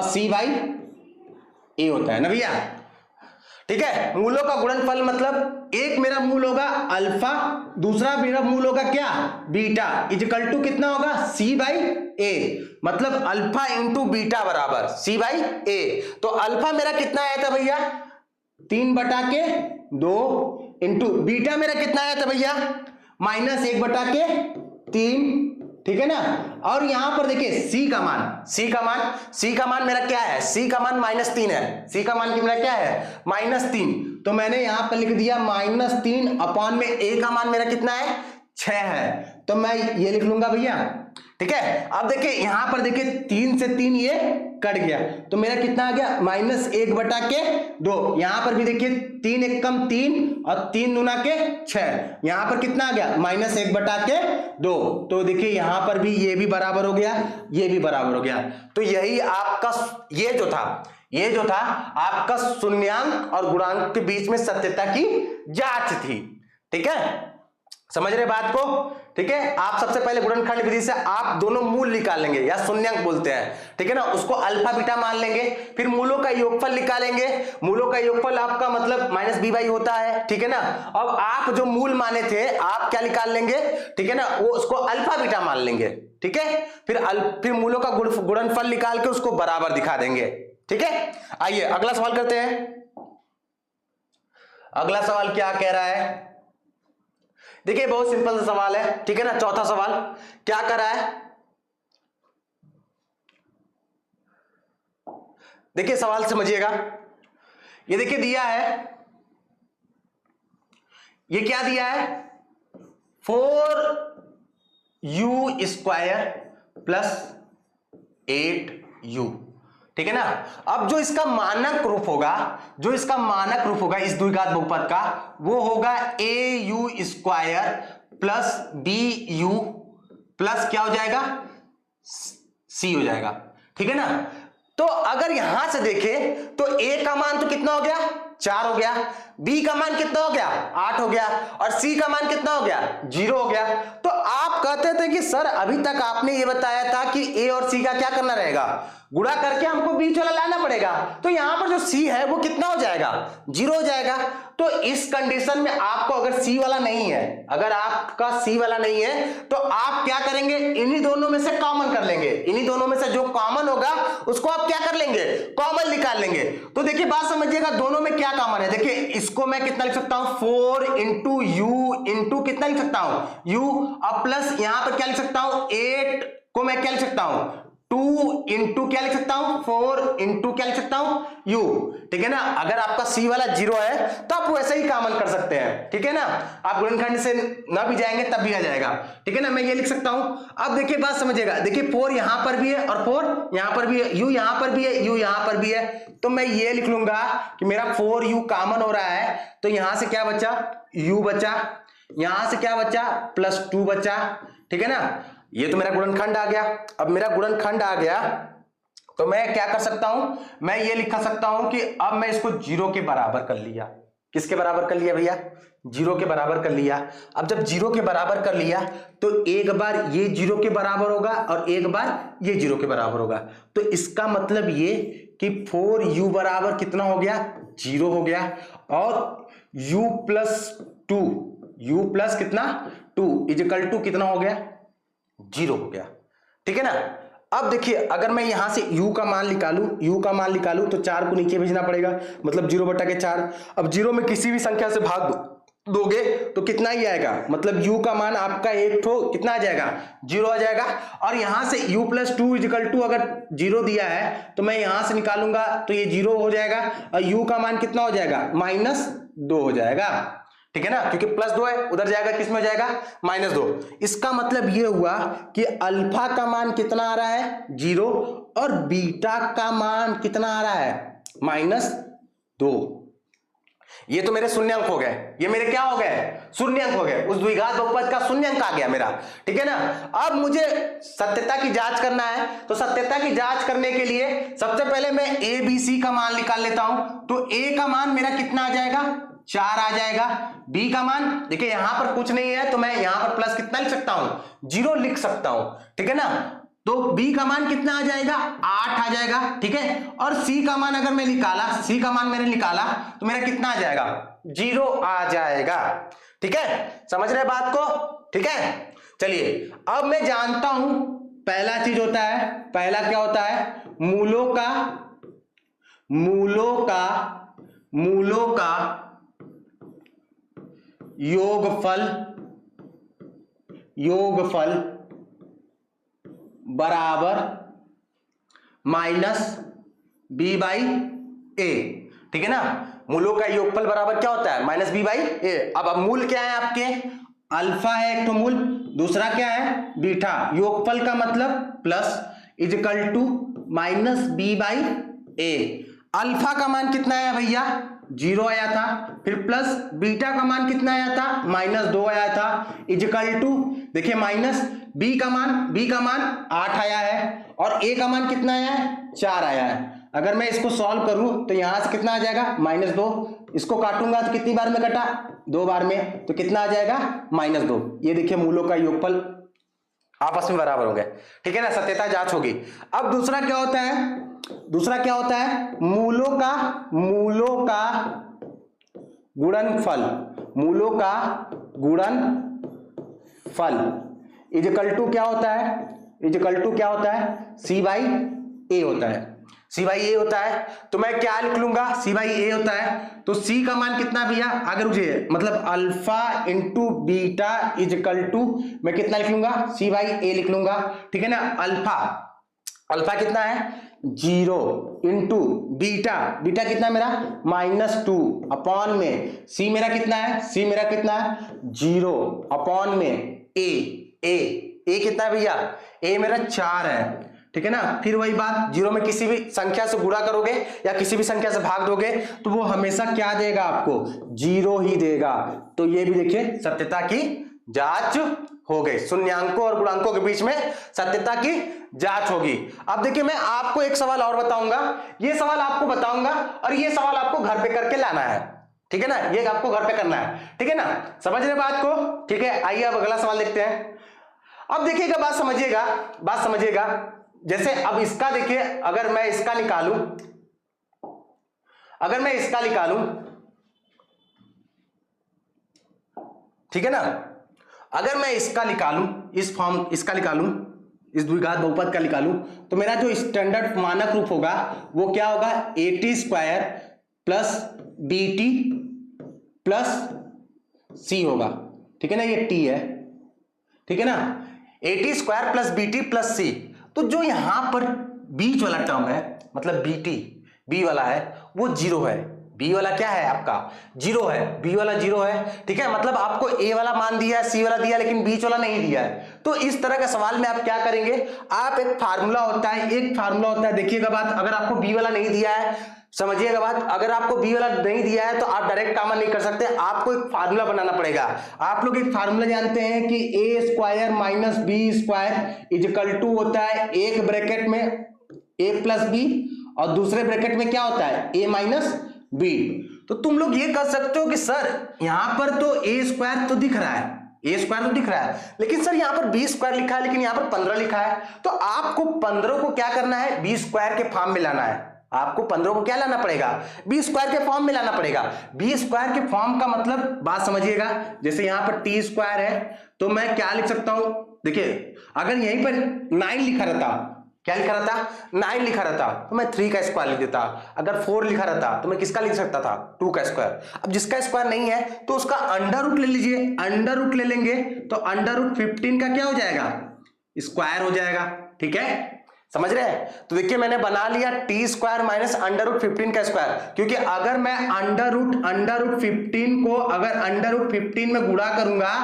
C/A होता है ना भैया, ठीक है। मूलों का गुणनफल मतलब एक मेरा मूल होगा अल्फा, दूसरा मेरा मूल होगा क्या, बीटा, इजिकल टू कितना होगा, C/A। मतलब अल्फा इंटू बीटा बराबर C/A। तो अल्फा मेरा कितना आया था भैया, 3/2 इंटू बीटा मेरा कितना आया था भैया, -1/3, ठीक है ना। और यहां पर देखिए C का मान मेरा क्या है, C का मान -3 है, C का मान मेरा क्या है, -3। तो मैंने यहां पर लिख दिया -3, अपॉन में A का मान मेरा कितना है, 6 है, तो मैं ये लिख लूंगा भैया, ठीक है। अब देखिए यहां पर देखिए 3 से 3 ये कट गया, तो मेरा कितना आ गया, -1/2। यहां पर भी देखिए 3 1 कम 3 और 3 दूना के 6, यहां पर कितना आ गया, -1/2। तो देखिए यहां पर भी ये भी बराबर हो गया, ये भी बराबर हो गया। तो यही आपका ये जो था आपका शून्यांक और गुणांक के बीच में सत्यता की जांच थी, ठीक है। समझ रहे बात को, ठीक है। आप सबसे पहले गुणनखंड विधि से आप दोनों मूल निकाल लेंगे, या शून्यांक बोलते हैं, ठीक है ना, उसको अल्फा बीटा मान लेंगे। फिर मूलों का योगफल निकालेंगे, मूलों का योगफल आपका मतलब -b/, होता है, ठीक है ना। अब आप जो मूल माने थे आप क्या निकाल लेंगे, ठीक है ना, वो उसको अल्फा बीटा मान लेंगे, ठीक है। फिर मूलों का गुणनफल निकाल के उसको बराबर दिखा देंगे, ठीक है। आइए अगला सवाल करते हैं। अगला सवाल क्या कह रहा है, देखिए बहुत सिंपल सा सवाल है, ठीक है ना। चौथा सवाल क्या कर रहा है, देखिए सवाल समझिएगा। ये देखिए दिया है, ये क्या दिया है, 4u² + 8u, ठीक है ना। अब जो इसका मानक रूप होगा इस द्विघात बहुपद का, वो होगा au² + bu प्लस क्या हो जाएगा, c हो जाएगा, ठीक है ना। तो अगर यहां से देखें तो a का मान तो कितना हो गया 4 हो गया, b का मान कितना हो गया 8 हो गया और c का मान कितना हो गया 0 हो गया। तो आप कहते थे कि सर अभी तक आपने ये बताया था कि a और c का क्या करना रहेगा, गुणा करके हमको बीच वाला लाना पड़ेगा। तो यहां पर जो c है वो कितना हो जाएगा 0 हो जाएगा। तो इस कंडीशन में आपको अगर c वाला नहीं है, अगर आपका c वाला नहीं है तो आप क्या करेंगे, इन्हीं दोनों में से कॉमन कर लेंगे, इन्हीं दोनों में से जो कॉमन होगा उसको आप क्या कर लेंगे, कॉमन निकाल लेंगे। तो देखिए बात समझिएगा, दोनों में क्या कॉमन है, देखिए इसको मैं कितना लिख सकता हूं 4 इंटू यू इंटू कितना लिख सकता हूं u, और प्लस यहां पर क्या लिख सकता हूं 8 को मैं क्या लिख सकता हूं 2 इंटू क्या लिख सकता हूं 4 इंटू क्या लिख सकता हूं u, ठीक है ना। अगर आपका c वाला 0 है तो आप वैसे ही कॉमन कर सकते हैं, ठीक है ना, आप गुणनखंड से ना भी जाएंगे तब भी आ जाएगा, ठीक है ना। मैं ये लिख सकता हूं। अब देखिए बात समझिएगा, देखिए 4 यहां पर भी है और 4 यहां पर भी है, u यहां पर भी है, u यहां पर भी है, तो मैं ये लिख लूंगा कि मेरा 4u कॉमन हो रहा है, तो यहां से क्या बचा u बचा, यहां से क्या बचा +2 बचा, ठीक है ना। ये तो मेरा गुणनखंड आ गया। अब मेरा गुणनखंड आ गया तो मैं क्या कर सकता हूं, मैं ये लिखा सकता हूं कि अब मैं इसको 0 के बराबर कर लिया। किसके बराबर कर लिया भैया, 0 के बराबर कर लिया। अब जब 0 के बराबर कर लिया तो एक बार ये 0 के बराबर होगा और एक बार ये 0 के बराबर होगा। तो इसका मतलब ये कि 4u बराबर कितना हो गया 0 हो गया, और u प्लस 2, u प्लस कितना 2 इजिकल टू कितना हो गया 0 हो गया, ठीक है ना। अब देखिए अगर मैं यहां से u का मान निकालूं तो 4 को नीचे भेजना पड़ेगा, मतलब 0/4। अब 0 में किसी भी संख्या से भाग दोगे तो कितना ही आएगा, मतलब u का मान आपका एक ठो कितना आ जाएगा 0 आ जाएगा। और यहां से u प्लस 2 इजिकल टू अगर 0 दिया है तो मैं यहां से निकालूंगा तो ये 0 हो जाएगा और u का मान कितना हो जाएगा -2 हो जाएगा, ठीक है ना, क्योंकि +2 है, उधर जाएगा किस में हो जाएगा -2। इसका मतलब ये हुआ कि अल्फा का मान कितना आ रहा है 0 और बीटा का मान कितना आ रहा है -2। ये तो मेरे शून्यंक हो गए, ये मेरे क्या हो गए शून्यंक हो गए, उस द्विघात बहुपद का शून्यंक आ गया मेरा, ठीक है ना। अब मुझे सत्यता की जांच करना है, तो सत्यता की जांच करने के लिए सबसे पहले मैं a b c का मान निकाल लेता हूं। तो a का मान मेरा कितना आ जाएगा 4 आ जाएगा, b का मान देखिए यहां पर कुछ नहीं है तो मैं यहां पर प्लस कितना लिख सकता हूं 0 लिख सकता हूं, ठीक है ना। तो b का मान कितना आ जाएगा 8 आ जाएगा, ठीक है। और c का मान अगर मैं निकाला, c का मान मैंने निकाला तो मेरा कितना आ जाएगा 0 आ जाएगा, ठीक है, समझ रहे बात को, ठीक है। चलिए अब मैं जानता हूं पहला चीज होता है, पहला क्या होता है मूलों का योगफल बराबर -b/a, ठीक है ना। मूलों का योगफल बराबर क्या होता है -b/a। अब मूल क्या है आपके, अल्फा है एक तो मूल, दूसरा क्या है बीटा, योगफल का मतलब plus is equal to -b/a। Alpha का मान कितना आया भैया 0 आया था, फिर प्लस बीटा का मान कितना आया था -2 आया था, इजिकल टू देखिए माइनस b का मान 8 आया है और a का मान कितना आया है 4 आया है। अगर मैं इसको सॉल्व करूं तो यहां से कितना आ जाएगा -2, इसको काटूंगा तो कितनी बार में कटा 2 बार में, तो कितना आ जाएगा -2। ये देखिए मूलों का योगफल आपस में बराबर हो गए, ठीक है ना, सत्यता जांच होगी। अब दूसरा क्या होता है मूलों का गुणनफल इजिकल टू क्या होता है c/a होता है, c/a होता है। तो मैं क्या लिख लूंगा c/a होता है, तो c का मान कितना भैया आगे रुझे, मतलब alpha into beta is equal to मैं कितना लिख लूंगा c/a लिख लूंगा, ठीक है ना। अल्फा कितना है 0 इंटू बीटा कितना मेरा -2 अपॉन में c मेरा कितना है 0 अपॉन में a कितना है भैया a मेरा 4 है, ठीक है ना। फिर वही बात 0 में किसी भी संख्या से गुणा करोगे या किसी भी संख्या से भाग दोगे तो वो हमेशा क्या देगा आपको 0 ही देगा। तो ये भी देखिए सत्यता की जांच हो गई, शून्यांकों और गुणांकों के बीच में सत्यता की जांच होगी। अब देखिए मैं आपको एक सवाल और बताऊंगा, ये सवाल आपको बताऊंगा और ये सवाल आपको घर पे करके लाना है, ठीक है ना, ये आपको घर पे करना है, ठीक है ना, समझ रहे बात को, ठीक है। आइए अब अगला सवाल देखते हैं। अब देखिएगा, बात समझिएगा, जैसे अब इसका देखिए, अगर मैं इसका निकालूं, ठीक है ना, अगर मैं इसका निकालूं, इसका निकालूं, इस द्विघात बहुपद का निकालूं, तो मेरा जो स्टैंडर्ड मानक रूप होगा वो क्या होगा, AT square plus BT plus C होगा, ठीक है ना, ये T है, ठीक है ना, AT square plus BT plus C। तो जो यहां पर बीच वाला टर्म है, मतलब BT, B वाला है, वो जीरो है, बी वाला क्या है आपका, जीरो है, बी वाला जीरो है, ठीक है, मतलब आपको ए वाला मान दिया है, सी वाला दिया, लेकिन बीच वाला नहीं दिया है। तो इस तरह के सवाल में आप क्या करेंगे, आप एक फार्मूला होता है, देखिएगा बात, अगर आपको बी वाला नहीं दिया है, समझिएगा बात, अगर आपको बी वाला नहीं दिया है तो आप डायरेक्ट कॉमन नहीं कर सकते, आपको एक फार्मूला बनाना पड़ेगा। आप लोग एक फार्मूला जानते हैं कि a square minus b square equal to होता है एक ब्रैकेट में ए प्लस बी और दूसरे ब्रैकेट में क्या होता है, ए माइनस बी। तो तुम लोग ये कर सकते हो कि सर यहां पर तो ए स्क्वायर तो दिख रहा है, लेकिन सर यहां पर बी स्क्वायर लिखा है, लेकिन यहां पर 15 लिखा है। तो आपको 15 को क्या करना है, बी स्क्वायर के फॉर्म में लाना है। आपको 15 को क्या लाना पड़ेगा, बी स्क्वायर के फॉर्म में लाना पड़ेगा। बी स्क्वायर के फॉर्म का मतलब बात समझिएगा, जैसे यहां पर टी स्क्वायर है तो मैं क्या लिख सकता हूं, देखिए अगर यहीं पर 9 लिखा रहता, क्या लिखा रहता, 9 लिखा रहता, तो मैं 3 का स्क्वायर लिख देता। अगर 4 लिखा रहता तो मैं किसका लिख सकता था, 2 का स्क्वायर। अब जिसका स्क्वायर नहीं है तो उसका अंडर रूट ले लीजिए, अंडर रूट ले लेंगे तो अंडर रूट 15 का क्या हो जाएगा, स्क्वायर हो जाएगा, ठीक है, समझ रहे हैं। तो देखिए मैंने बना लिया T square minus under root 15 का स्क्वायर, क्योंकि अगर मैं अंडर रूट 15 को अगर अंडर रूट 15 में गुणा करूंगा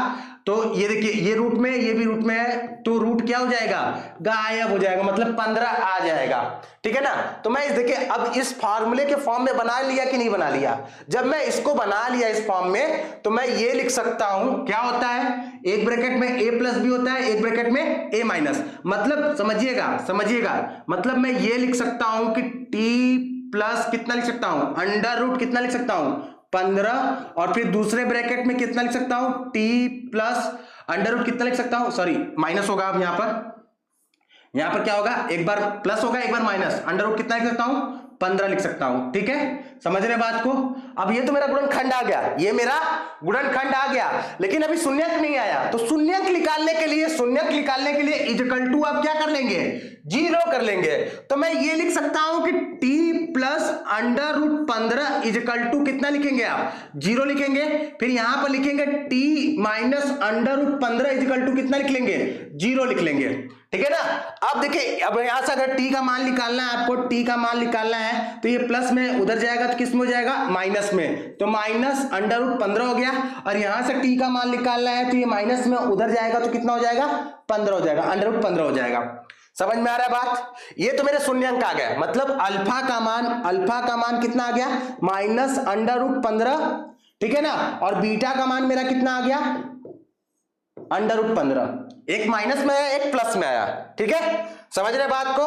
तो ये देखिए ये रूट में, ये भी रूट में है, तो रूट क्या हो जाएगा, गायब हो जाएगा, मतलब 15 आ जाएगा, ठीक है ना। तो मैं देखिए अब इस फार्मूले के फॉर्म में बना लिया कि नहीं बना लिया। जब मैं इसको बना लिया इस फॉर्म में तो मैं ये लिख सकता हूं, क्या होता है, एक ब्रैकेट में a प्लस बी होता है, एक ब्रैकेट में a माइनस, मतलब समझिएगा, मतलब मैं ये लिख सकता हूं कि t प्लस कितना लिख सकता हूं, अंडर रूट कितना लिख सकता हूं, 15, और फिर दूसरे ब्रैकेट में कितना लिख सकता हूं, t प्लस अंडर रूट कितना लिख सकता हूं, सॉरी माइनस होगा, अब यहां पर क्या होगा, एक बार प्लस होगा एक बार माइनस, अंडर रूट कितना लिख सकता हूं, 15 लिख सकता हूं, ठीक है, समझ रहे बात को। अब ये तो मेरा गुणनखंड आ गया, लेकिन अभी शून्यक नहीं आया, तो शून्यक निकालने के लिए इक्वल टू आप क्या कर लेंगे, 0 कर लेंगे। तो मैं ये लिख सकता हूं कि t plus under root 15 equal to कितना लिखेंगे आप, 0 लिखेंगे, फिर यहां पर लिखेंगे t minus under root 15 equal to कितना लिख लेंगे, 0 लिख लेंगे, ठीक है ना। अब देखिए अब यहां से अगर t का मान निकालना है, आपको t का मान निकालना है, तो ये प्लस में उधर जाएगा तो किस में हो जाएगा, माइनस में, तो माइनस अंडर रूट 15 हो गया, और यहां से t का मान निकालना है तो ये माइनस में उधर जाएगा तो कितना हो जाएगा, 15 हो जाएगा, अंडर रूट 15 हो जाएगा। समझ में आ रहा है बात। ये तो मेरे शून्यांक आ गया, मतलब अल्फा का मान कितना आ गया, माइनस अंडर रूट 15, ठीक है ना, और बीटा का मान मेरा कितना आ गया, अंडर रूट 15, एक माइनस में आया एक प्लस में आया, ठीक है, समझ रहे बात को।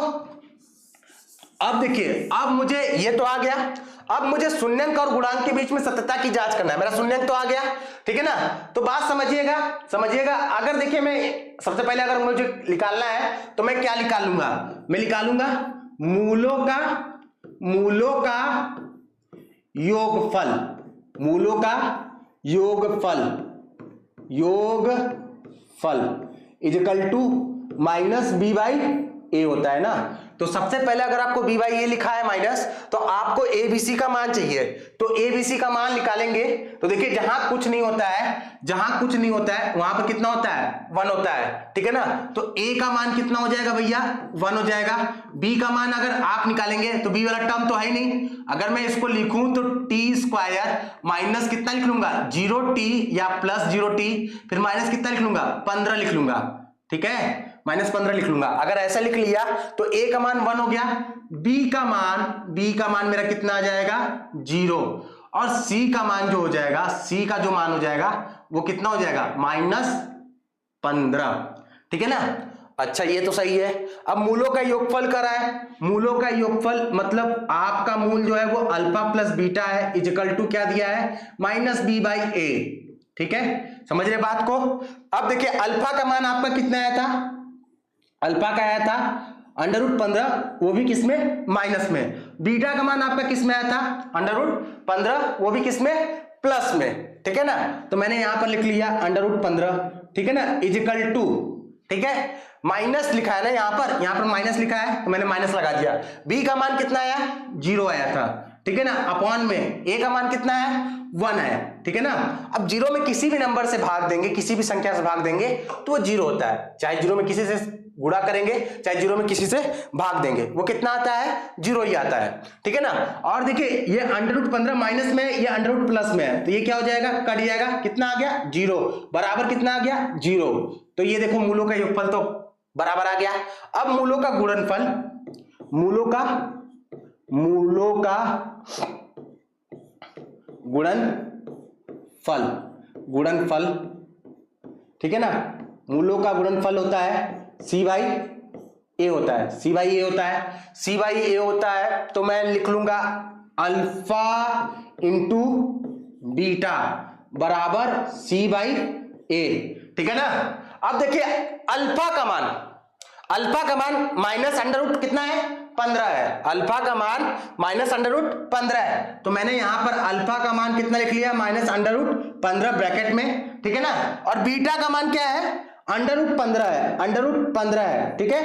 अब देखिए अब मुझे ये तो आ गया, अब मुझे शून्यंक और गुणांक के बीच में सत्यता की जांच करना है। मेरा शून्यंक तो आ गया, ठीक है ना, तो बात समझिएगा। अगर देखिए मैं सबसे पहले अगर मुझे निकालना है तो मैं क्या निकालूंगा, मैं निकालूंगा मूलों का योगफल, equal to minus b by a होता है ना। तो सबसे पहले अगर आपको बी बाई ए लिखा है माइनस, तो आपको ए बी सी का मान चाहिए, तो ए बी सी का मान निकालेंगे। तो देखिए जहां कुछ नहीं होता है वहां पर कितना होता है, 1 होता है, ठीक है ना। तो ए का मान कितना हो जाएगा भैया, 1 हो जाएगा। बी का मान अगर आप निकालेंगे तो बी वाला टर्म तो है ही नहीं, अगर मैं इसको लिखूं तो टी स्क्वायर माइनस कितना लिख लूंगा, 0t या प्लस 0t, फिर माइनस कितना लिख लूंगा, 15 लिख लूंगा, ठीक है, माइनस 15 लिख लूंगा। अगर ऐसा लिख लिया तो a का मान 1 हो गया, b का मान मेरा कितना आ जाएगा, 0, और c का मान जो हो जाएगा, c का जो मान हो जाएगा वो कितना हो जाएगा, माइनस 15, ठीक है ना। अच्छा ये तो सही है। अब मूलों का योगफल करा है, मूलों का योगफल मतलब आपका मूल जो है वो अल्फा प्लस बीटा है, इक्वल टू क्या दिया है, माइनस बी बाई ए, ठीक है, समझ रहे बात को। अब देखिए अल्फा का मान आपका कितना आया था, अल्फा का आया था √15, वो भी किसमें, माइनस में। बीटा का मान आपका किसमें आया था, √15, वो भी किसमें, प्लस में, ठीक है ना। तो मैंने यहां पर लिख लिया √15, ठीक है ना, इक्वल टू, ठीक है, माइनस लिखा है ना यहां पर माइनस लिखा है तो मैंने माइनस लगा दिया। बी का मान कितना आया, 0 आया था, ठीक है ना, अपॉन में ए का मान कितना है, 1 है, ठीक है ना। अब 0 में किसी भी नंबर से भाग देंगे, किसी भी संख्या से भाग देंगे तो वो 0 होता है, चाहे 0 में किसी से गुणा करेंगे चाहे 0 में किसी से भाग देंगे, वो कितना आता है, 0 ही आता है, ठीक है ना। और देखिए ये √15 माइनस में, ये √ प्लस में है, तो ये क्या हो जाएगा, कट जाएगा, कितना आ गया, 0, बराबर कितना आ गया, 0। तो ये देखो मूलों का योगफल तो बराबर आ गया। अब मूलों का गुणनफल, मूलों का गुणनफल, ठीक है ना, मूलों का गुणनफल होता है C बाई ए होता है, C बाई ए होता है, तो मैं लिख लूंगा अल्फा इंटू बीटा बराबर C बाई ए, ठीक है ना। अब देखिए अल्फा का मान माइनस √ कितना है, 15 है, अल्फा का मान माइनस √15 है, तो मैंने यहां पर अल्फा का मान कितना लिख लिया, माइनस √15 ब्रैकेट में, ठीक है ना। और बीटा का मान क्या है, √15 है, ठीक है,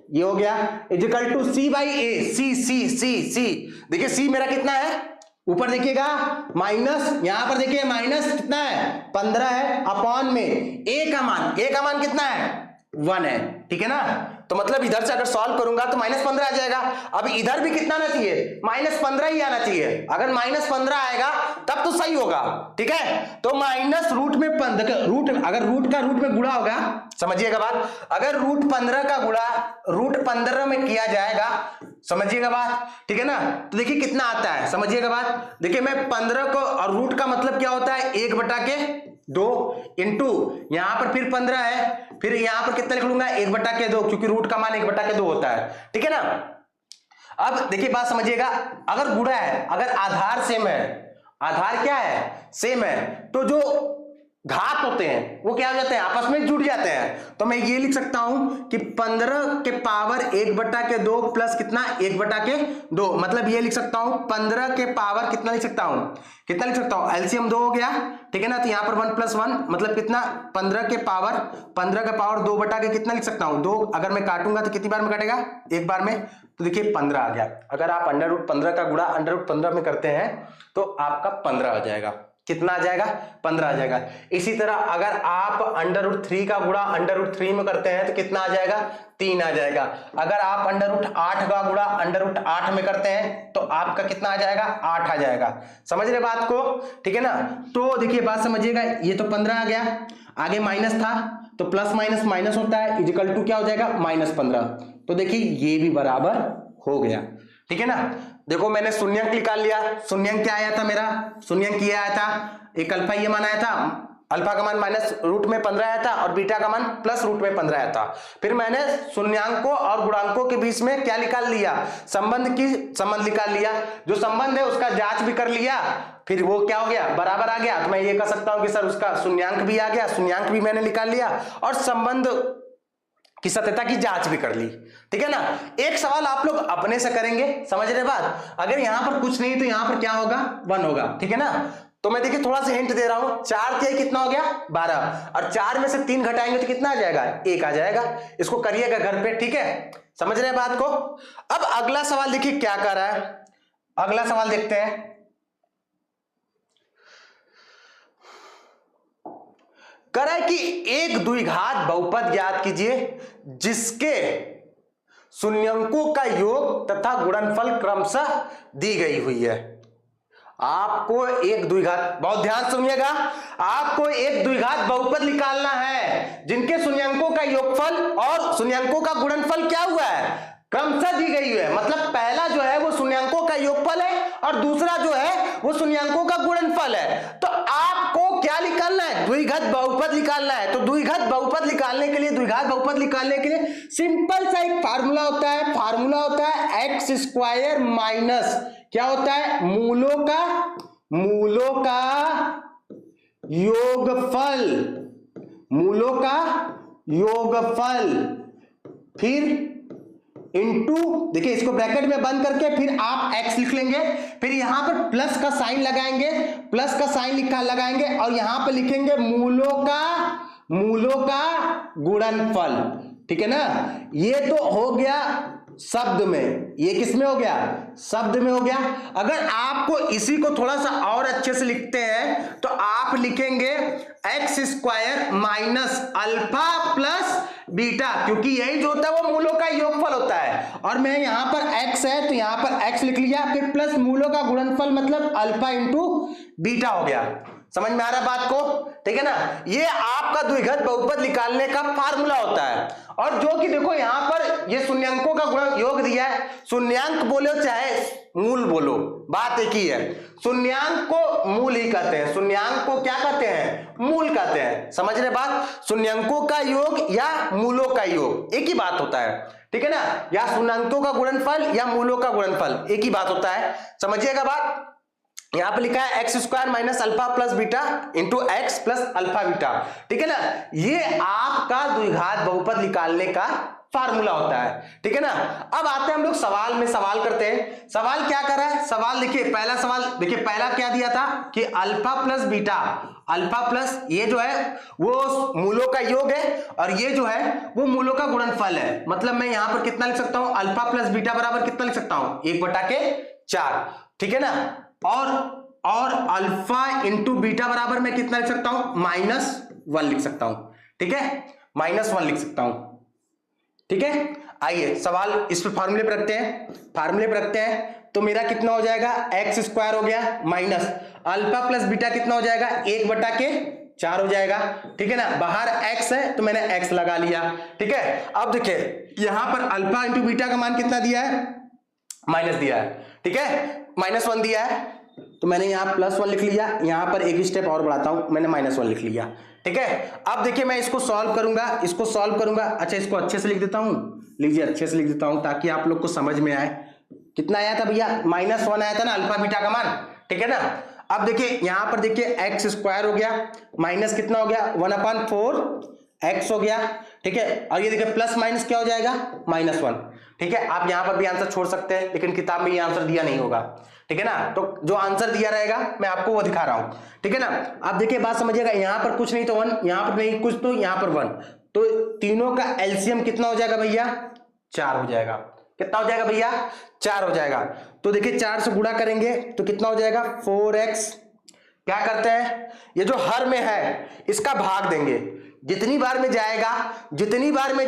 ये हो गया, इक्वल टू C बाई ए, सी देखिए C मेरा कितना है, ऊपर देखिएगा माइनस, यहां पर देखिए माइनस कितना है, 15 है, अपॉन में ए का मान कितना है, 1 है, ठीक है ना। तो मतलब इधर से अगर सॉल्व करूंगा तो -15 आ जाएगा। अब इधर भी कितना आना चाहिए, -15 ही आना चाहिए। अगर -15 आएगा तब तो सही होगा, ठीक है। तो माइनस रूट में 15, अगर रूट का रूट में गुणा होगा, समझिएगा बात, अगर √15 का गुणा √15 में किया जाएगा, समझिएगा बात, ठीक है ना, तो देखिए कितना आता है, समझिएगा बात। देखिए मैं 15 को, और रूट का मतलब क्या होता है, 1/2 इंटू यहां पर फिर 15 है, फिर यहां पर कितना लिख लूंगा, 1/2, क्योंकि रूट का मान 1/2 होता है, ठीक है ना। अब देखिए बात समझिएगा, अगर गुणा है, अगर आधार सेम है, आधार क्या है, सेम है, तो जो घात होते हैं वो क्या हो जाते हैं, आपस में जुड़ जाते हैं। तो मैं ये लिख सकता हूं कि 15 के पावर 1/2 प्लस कितना, 1/2, मतलब ये लिख सकता हूं 15 के पावर कितना लिख सकता हूं, एलसीएम 2 हो गया, ठीक है ना। तो यहां पर 1 + 1 मतलब कितना, 15 के पावर 2/के कितना लिख सकता हूं, 2, अगर मैं काटूंगा तो कितनी बार में कटेगा, एक बार में, तो देखिए 15 आ गया। अगर आप √15 का गुणा √15 में करते हैं तो आपका 15 आ जाएगा, कितना आ जाएगा, 15 आ जाएगा। इसी तरह अगर आप √3 का गुणा √3 में करते हैं तो कितना आ जाएगा, 3 आ जाएगा। अगर आप √8 का गुणा √8 में करते हैं तो आपका कितना आ जाएगा, 8 आ जाएगा। समझ रहे बात को, ठीक है ना। तो देखिए बात समझिएगा, ये तो 15 आ गया, आगे माइनस था तो प्लस माइनस माइनस होता है, इक्वल टू क्या हो जाएगा, -15। तो देखिए ये भी बराबर हो गया, ठीक है ना। देखो मैंने शून्यंक निकाल लिया, शून्यंक क्या आया था मेरा, शून्यंक ये आया था, एक अल्फा ये मान आया था, अल्फा का मान -√15 आया था और बीटा का मान +√15 आया था। फिर मैंने शून्यांकों और गुणांकों के बीच में क्या निकाल लिया, संबंध निकाल लिया, जो संबंध है उसका जांच भी कर लिया, फिर वो क्या हो गया, बराबर आ गया। तो मैं ये कह सकता हूं कि सर उसका शून्यांक भी आ गया, शून्यांक भी मैंने निकाल लिया और संबंध की सत्यता की जांच भी कर ली, ठीक है ना। एक सवाल आप लोग अपने से करेंगे, समझ रहे बात, अगर यहां पर कुछ नहीं तो यहां पर क्या होगा, 1 होगा, ठीक है ना। तो मैं देखिए थोड़ा सा हिंट दे रहा हूं, 4 तिहाई कितना हो गया, 12, और 4 में से 3 घटाएंगे तो कितना आ जाएगा, 1 आ जाएगा। इसको करिएगा घर पे, ठीक है, समझ रहे बात को। अब अगला सवाल देखिए क्या कर रहा है, अगला सवाल देखते हैं। करे कि एक द्विघात बहुपद ज्ञात कीजिए जिसके शून्यंकों का योग तथा गुणनफल क्रमशः दी गई हुई है। आपको एक द्विघात, बहुत ध्यान सुनिएगा, आपको एक द्विघात बहुपद निकालना है जिनके शून्यंकों का योगफल और शून्यंकों का गुणनफल क्या हुआ है, क्रमशः दी गई है। मतलब पहला जो है वो शून्यंकों का योगफल है और दूसरा जो है वो शून्यंकों का गुणनफल है। तो आपको क्या निकालना है, द्विघात बहुपद निकालना है। तो द्विघात बहुपद निकालने के लिए, द्विघात बहुपद निकालने के लिए सिंपल सा एक फार्मूला होता है, फार्मूला होता है एक्स स्क्वायर माइनस क्या होता है, मूलों का योगफल, मूलों का योगफल, फिर इनटू, देखिए इसको ब्रैकेट में बंद करके फिर आप x लिख लेंगे, फिर यहां पर प्लस का साइन लगाएंगे, प्लस का साइन लगाएंगे और यहां पर लिखेंगे मूलों का गुणनफल। ठीक है ना, ये तो हो गया शब्द में, ये किस में हो गया, शब्द में हो गया। अगर आपको इसी को थोड़ा सा और अच्छे से लिखते हैं तो आप लिखेंगे x square minus alpha plus beta, क्योंकि यही जो होता है वो मूलों का योगफल होता है। और मैं यहां पर x है तो यहां पर x लिख लिया, फिर प्लस मूलों का गुणनफल मतलब अल्फा इंटू बीटा हो गया। समझ में आ रहा है बात को, ठीक है ना। ये आपका द्विघात बहुपद निकालने का फार्मूला होता है। और जो कि देखो यहां पर ये शून्यंकों का गुण योग दिया है, शून्यंक बोलो चाहे मूल बोलो, बात एक ही है। शून्यंक को मूल ही कहते हैं, शून्यंक को क्या कहते हैं, मूल कहते हैं। समझ रहे बात, शून्यंकों का योग या मूलों का योग एक ही बात होता है, ठीक है ना, या शून्यंकों का गुणनफल या मूलों का गुणनफल एक ही बात होता है। समझिएगा बात। यहां पर लिखा है x square minus alpha plus beta into x plus alpha beta, ठीक है ना। ये आपका द्विघात बहुपद निकालने का फार्मूला होता है, ठीक है ना। अब आते हैं हम लोग सवाल में, सवाल करते हैं। सवाल क्या कर रहा है, सवाल देखिए, पहला सवाल देखिए, पहला क्या दिया था कि alpha plus beta, alpha plus ये जो है वो मूलों का योग है और ये जो है वो मूलों का गुणनफल है। मतलब मैं यहां पर कितना लिख सकता हूं, अल्फा प्लस बीटा बराबर कितना लिख सकता हूं, 1/4, ठीक है ना। और अल्फा इंटू बीटा बराबर मैं कितना लिख सकता हूं, -1 लिख सकता हूं, ठीक है, -1 लिख सकता हूं, ठीक है। आइए सवाल इस पे फार्मूले पे रखते हैं, फार्मूले पे रखते हैं। तो मेरा कितना हो जाएगा, एक्स स्क्वायर हो गया माइनस अल्फा प्लस बीटा कितना हो जाएगा, 1/4 हो जाएगा, ठीक है ना। बाहर x है तो मैंने x लगा लिया, ठीक है। अब देखिए यहां पर अल्फा इंटू बीटा का मान कितना दिया है, माइनस दिया है, ठीक है, -1 दिया है तो मैंने यहां +1 लिख लिया। यहां पर एक स्टेप और बढ़ाता हूं, मैंने -1 लिख लिया, ठीक है। अब देखिए मैं इसको सॉल्व करूंगा, इसको सॉल्व करूंगा। अच्छा इसको अच्छे से लिख देता हूं, लीजिए अच्छे से लिख देता हूं ताकि आप लोग को समझ में आए। कितना आया था भैया, -1 आया था ना अल्फा बीटा का मान, ठीक है ना। अब देखिए यहां पर देखिए एक्स स्क्वायर हो गया माइनस कितना हो गया, 1/4 एक्स हो गया, ठीक है। और ये देखिए प्लस माइनस क्या हो जाएगा, -1, ठीक है। आप यहां पर भी आंसर छोड़ सकते हैं लेकिन किताब में ये आंसर दिया नहीं होगा, ठीक है ना। तो जो आंसर दिया रहेगा मैं आपको वो दिखा रहा हूं, ठीक है ना। आप देखिए बात समझिएगा, यहां पर कुछ नहीं तो 1, यहां पर नहीं कुछ तो यहां पर 1, तो तीनों का एलसीएम कितना हो जाएगा भैया, 4 हो जाएगा। कितना हो जाएगा भैया, 4 हो जाएगा। तो देखिए 4 से गुणा करेंगे तो कितना हो जाएगा, 4x। क्या करते हैं, ये जो हर में है इसका भाग देंगे, जितनी बार में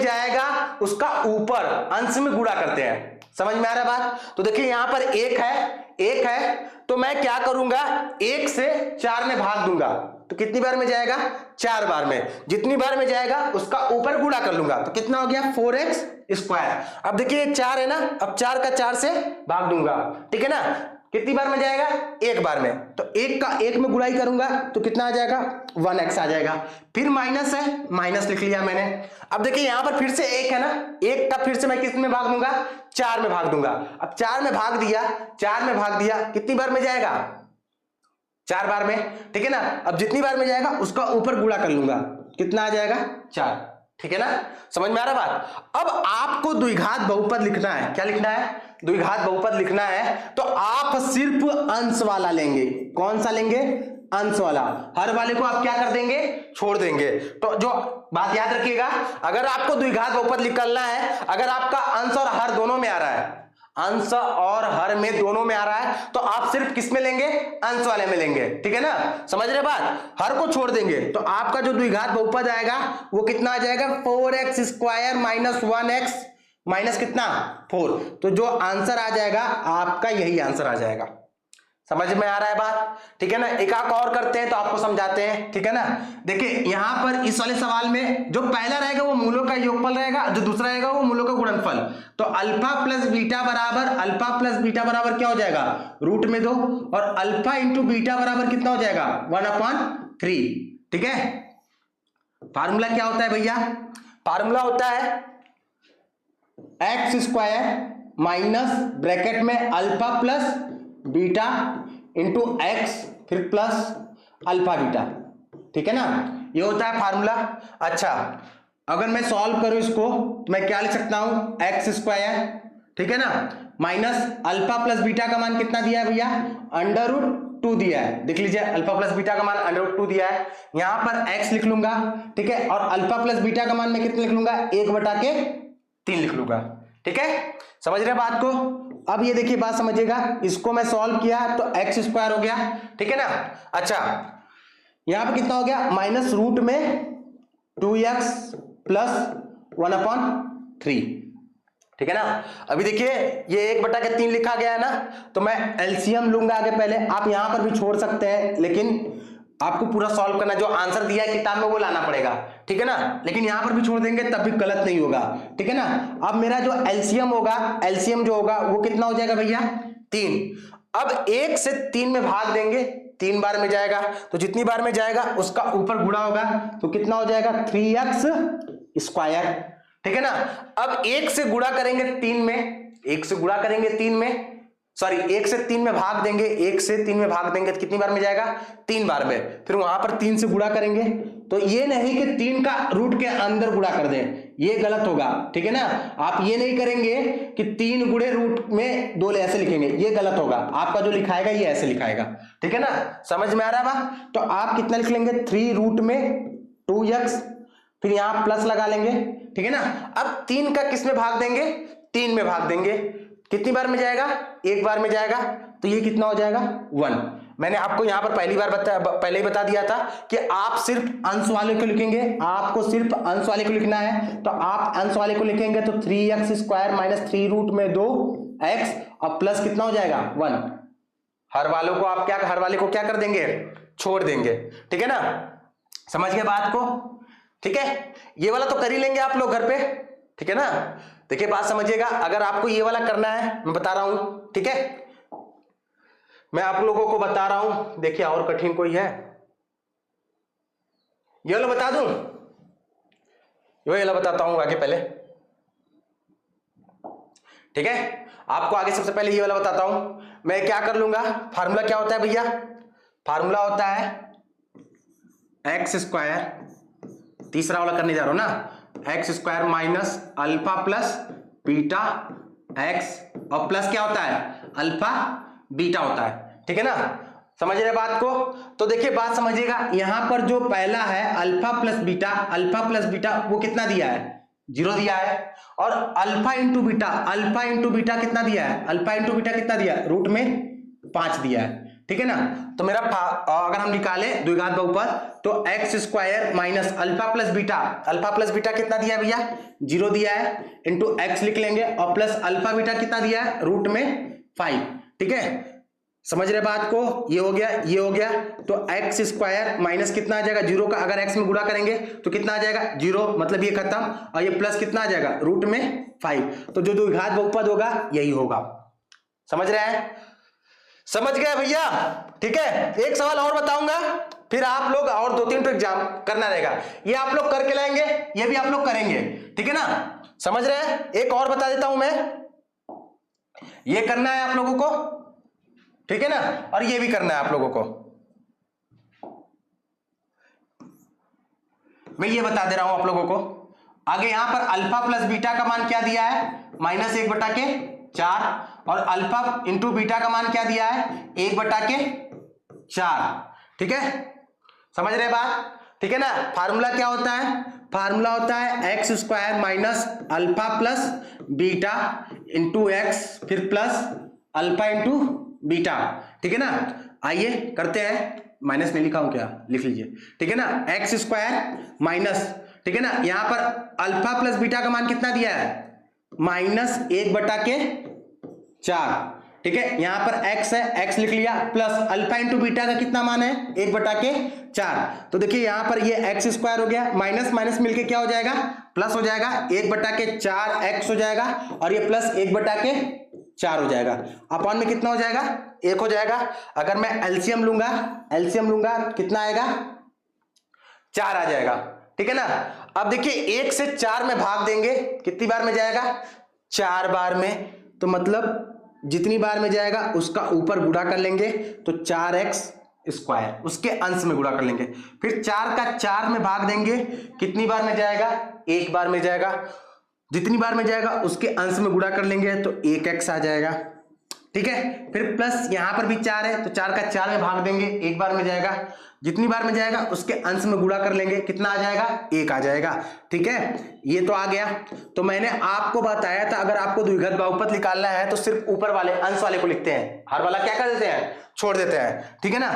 जाएगा उसका ऊपर अंश में गुणा करते हैं। समझ में आ रहा है बात। तो देखिए यहां पर 1 है तो मैं क्या करूंगा, 1 से 4 में भाग दूंगा तो कितनी बार में जाएगा, 4 बार में। जितनी बार में जाएगा उसका ऊपर गुणा कर लूंगा तो कितना हो गया, 4x स्क्वायर। अब देखिए 4 है ना, अब 4 का 4 से भाग दूंगा, ठीक है ना। कितनी बार में जाएगा, 1 बार में, तो 1 का 1 में गुणाई करूंगा तो कितना आ जाएगा, 1x आ जाएगा। फिर माइनस है, माइनस लिख लिया मैंने। अब देखिए यहां पर फिर से 1 है ना, 1 का फिर से मैं किस में भाग दूंगा, 4 में भाग दूंगा। अब 4 में भाग दिया, कितनी बार में जाएगा, 4 बार में, ठीक है ना। अब जितनी बार में जाएगा उसका ऊपर गुणा कर लूंगा, कितना आ जाएगा, 4, ठीक है ना। समझ में आ रहा बात। अब आपको द्विघात बहुपद लिखना है, क्या लिखना है, द्विघात बहुपद लिखना है तो आप सिर्फ अंश वाला लेंगे। कौन सा लेंगे, अंश वाला। हर वाले को आप क्या कर देंगे, छोड़ देंगे। तो जो बात याद रखिएगा, अगर आपको द्विघात बहुपद निकालना है, अगर आपका अंश और हर दोनों में आ रहा है, अंश और हर में दोनों में आ रहा है तो आप सिर्फ किस में लेंगे, अंश वाले में लेंगे, ठीक है ना। समझ रहे बात, हर को छोड़ देंगे तो आपका जो द्विघात बहुपद आएगा वो कितना आ जाएगा, 4x square minus 1x minus कितना, 4। तो जो आंसर आ जाएगा आपका यही आंसर आ जाएगा। समझ में आ रहा है बात, ठीक है ना। एक आंख और करते हैं तो आपको समझाते हैं, ठीक है ना। देखिए यहां पर इस वाले सवाल में जो पहला रहेगा वो मूलों का योगफल रहेगा, जो दूसरा रहेगा वो मूलों का गुणनफल। तो अल्फा प्लस बीटा बराबर क्या हो जाएगा, रूट में 2, और अल्फा इंटू बीटा बराबर कितना हो जाएगा, 1/3, ठीक है। फार्मूला क्या होता है भैया, फार्मूला होता है एक्स स्क्वायर माइनस ब्रैकेट में alpha plus beta into x फिर प्लस अल्फा बीटा, ठीक है ना, ये होता है फार्मूला। अच्छा अगर मैं सॉल्व करूं इसको तो मैं क्या लिख सकता हूं, एक्स स्क्वायर, ठीक है ना, माइनस अल्फा प्लस बीटा का मान कितना दिया है भैया, √2 दिया है। देख लीजिए अल्फा प्लस बीटा का मान √2 दिया है, यहां पर x लिख लूंगा, ठीक है, और अल्फा प्लस बीटा का मान मैं कितना लिख लूंगा, 1/3 लिख लूंगा, ठीक है। समझ रहे बात को। अब ये देखिए बात समझिएगा, इसको मैं सॉल्व किया तो एक्स स्क्वायर हो गया, ठीक है ना। अच्छा यहां पर कितना हो गया, माइनस रूट में 2x प्लस 1/3, ठीक है ना। अभी देखिए ये 1/3 लिखा गया है ना, तो मैं एलसीएम लूंगा आगे, पहले आप यहां पर भी छोड़ सकते हैं, लेकिन आपको पूरा सॉल्व करना, जो आंसर दिया है किताब में वो लाना पड़ेगा, ठीक है ना। लेकिन यहां पर भी छोड़ देंगे तब भी गलत नहीं होगा, ठीक है ना। अब मेरा जो एलसीएम होगा, एलसीएम जो होगा वो कितना हो जाएगा भैया, 3। अब 1 से 3 में भाग देंगे, 3 बार में जाएगा, तो जितनी बार में जाएगा उसका ऊपर गुणा होगा, तो कितना हो जाएगा 3x स्क्वायर, ठीक है ना। अब 1 से गुणा करेंगे 3 में, 1 से गुणा करेंगे 3 में, सॉरी 1 से 3 में भाग देंगे, 1 से 3 में भाग देंगे तो कितनी बार में जाएगा, 3 बार में, फिर वहां पर 3 से गुणा करेंगे। तो ये नहीं कि 3 का रूट के अंदर गुणा कर दें, ये गलत होगा, ठीक है ना। आप ये नहीं करेंगे कि 3 गुणे रूट में 2 ऐसे लिखेंगे, ये गलत होगा। आपका जो लिखाएगा ये ऐसे लिखाएगा, ठीक है ना। समझ में आ रहा है बा? तो आप कितना लिख लेंगे, 3 रूट में 2x, फिर यहां प्लस लगा लेंगे, ठीक है ना। अब 3 का किस में भाग देंगे, 3 में भाग देंगे, कितनी बार में जाएगा, 1 बार में जाएगा, तो ये कितना हो जाएगा 1। मैंने आपको यहां पर पहले ही बता दिया था कि आप सिर्फ अंश वाले को लिखेंगे, आपको सिर्फ अंश वाले को लिखना है, तो आप अंश वाले को लिखेंगे तो 3x स्क्वायर माइनस 3 रूट में 2x और प्लस कितना हो जाएगा 1। हर वाले को क्या कर देंगे, छोड़ देंगे, ठीक है ना। समझ गए बात को, ठीक है। ये वाला तो कर ही लेंगे आप लोग घर पे, ठीक है ना। देखिए बात समझिएगा, अगर आपको ये वाला करना है मैं बता रहा हूं, ठीक है, मैं आप लोगों को बता रहा हूं। देखिए और कठिन कोई है, ये वाला बता दूं, ये वाला बताता हूं आगे पहले, ठीक है। आपको आगे सबसे पहले ये वाला बताता हूं। मैं क्या कर लूंगा, फार्मूला क्या होता है भैया, फार्मूला होता है एक्स स्क्वायर, तीसरा वाला करने जा रहा हूं ना, x square minus alpha plus beta x, और प्लस क्या होता है, अल्फा बीटा होता है, ठीक है ना। समझ रहे बात को। तो देखिए बात समझिएगा, यहां पर जो पहला है अल्फा प्लस बीटा वो कितना दिया है, 0 दिया है, और अल्फा इंटू बीटा कितना दिया है, अल्फा इंटू बीटा कितना दिया है, रूट में 5 दिया है, ठीक है ना। तो मेरा अगर हम निकाले द्विघात बहुपद तो x square minus alpha plus beta कितना दिया है भैया, 0 दिया है, इंटू एक्स लिख लेंगे, और प्लस अल्फा बीटा कितना दिया है, रूट में 5, ठीक है। समझ रहे बात को, ये हो गया, तो एक्स स्क्वायर माइनस कितना आ जाएगा, 0 का अगर एक्स में गुणा करेंगे तो कितना आ जाएगा 0, मतलब ये खत्म, और ये प्लस कितना आ जाएगा, रूट में 5। तो जो द्विघात बहुपद होगा यही होगा। समझ रहे हैं, समझ गए भैया, ठीक है। एक सवाल और बताऊंगा, फिर आप लोग और 2-3 तो एग्जाम करना रहेगा, ये आप लोग करके लाएंगे, ये भी आप लोग करेंगे, ठीक है ना। समझ रहे हैं, एक और बता देता हूं मैं, ये करना है आप लोगों को, ठीक है ना, और ये भी करना है आप लोगों को। मैं ये बता दे रहा हूं आप लोगों को, आगे यहां पर अल्फा प्लस बीटा का मान क्या दिया है, -1/4, और अल्फा इंटू बीटा का मान क्या दिया है, 1/4, ठीक है। समझ रहे बात, ठीक है ना। फार्मूला क्या होता है, फार्मूला होता है x square minus alpha plus beta into x फिर प्लस अल्फा इंटू बीटा, ठीक है ना। आइए करते हैं, माइनस नहीं लिखा हूं क्या, लिख लीजिए, ठीक है ना। एक्स स्क्वायर माइनस, ठीक है ना, यहां पर अल्फा प्लस बीटा का मान कितना दिया है, -1/4, ठीक है, यहां पर x है, x लिख लिया, प्लस अल्फा इंटू बीटा का कितना मान है 1/4। तो देखिए यहां पर ये x स्क्वायर हो गया, माइनस माइनस मिलके क्या हो जाएगा, प्लस हो जाएगा, 1/4x हो जाएगा, और ये प्लस 1/4 हो जाएगा। अपॉन में कितना हो जाएगा, 1 हो जाएगा। अगर मैं एलसीएम लूंगा कितना आएगा, 4 आ जाएगा। ठीक है ना। अब देखिए 1 से 4 में भाग देंगे, कितनी बार में जाएगा, 4 बार में। तो मतलब जितनी बार में जाएगा उसका ऊपर गुणा कर लेंगे, तो 4x स्क्वायर, उसके अंश में गुणा कर लेंगे। फिर 4 का 4 में भाग देंगे, कितनी बार में जाएगा, 1 बार में जाएगा। जितनी बार में जाएगा उसके अंश में गुणा कर लेंगे, तो 1x आ जाएगा। ठीक है, फिर प्लस यहां पर भी 4 है, तो 4 का 4 में भाग देंगे, 1 बार में जाएगा। जितनी बार में जाएगा उसके अंश में गुणा कर लेंगे, कितना आ जाएगा, 1 आ जाएगा। ठीक है, ये तो आ गया। तो मैंने आपको बताया था अगर आपको द्विघात बहुपद निकालना है तो सिर्फ ऊपर वाले अंश वाले को लिखते हैं, हर वाला क्या कर देते हैं, छोड़ देते हैं। ठीक है ना।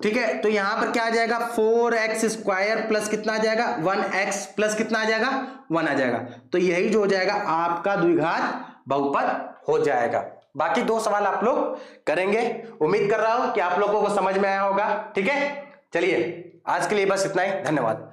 ठीक है, तो यहां पर क्या आ जाएगा, 4x स्क्वायर प्लस कितना आ जाएगा, 1x प्लस कितना आ जाएगा, 1 आ जाएगा। तो यही जो हो जाएगा आपका द्विघात बहुपद हो जाएगा। बाकी 2 सवाल आप लोग करेंगे। उम्मीद कर रहा हूं कि आप लोगों को समझ में आया होगा। ठीक है, चलिए आज के लिए बस इतना ही, धन्यवाद।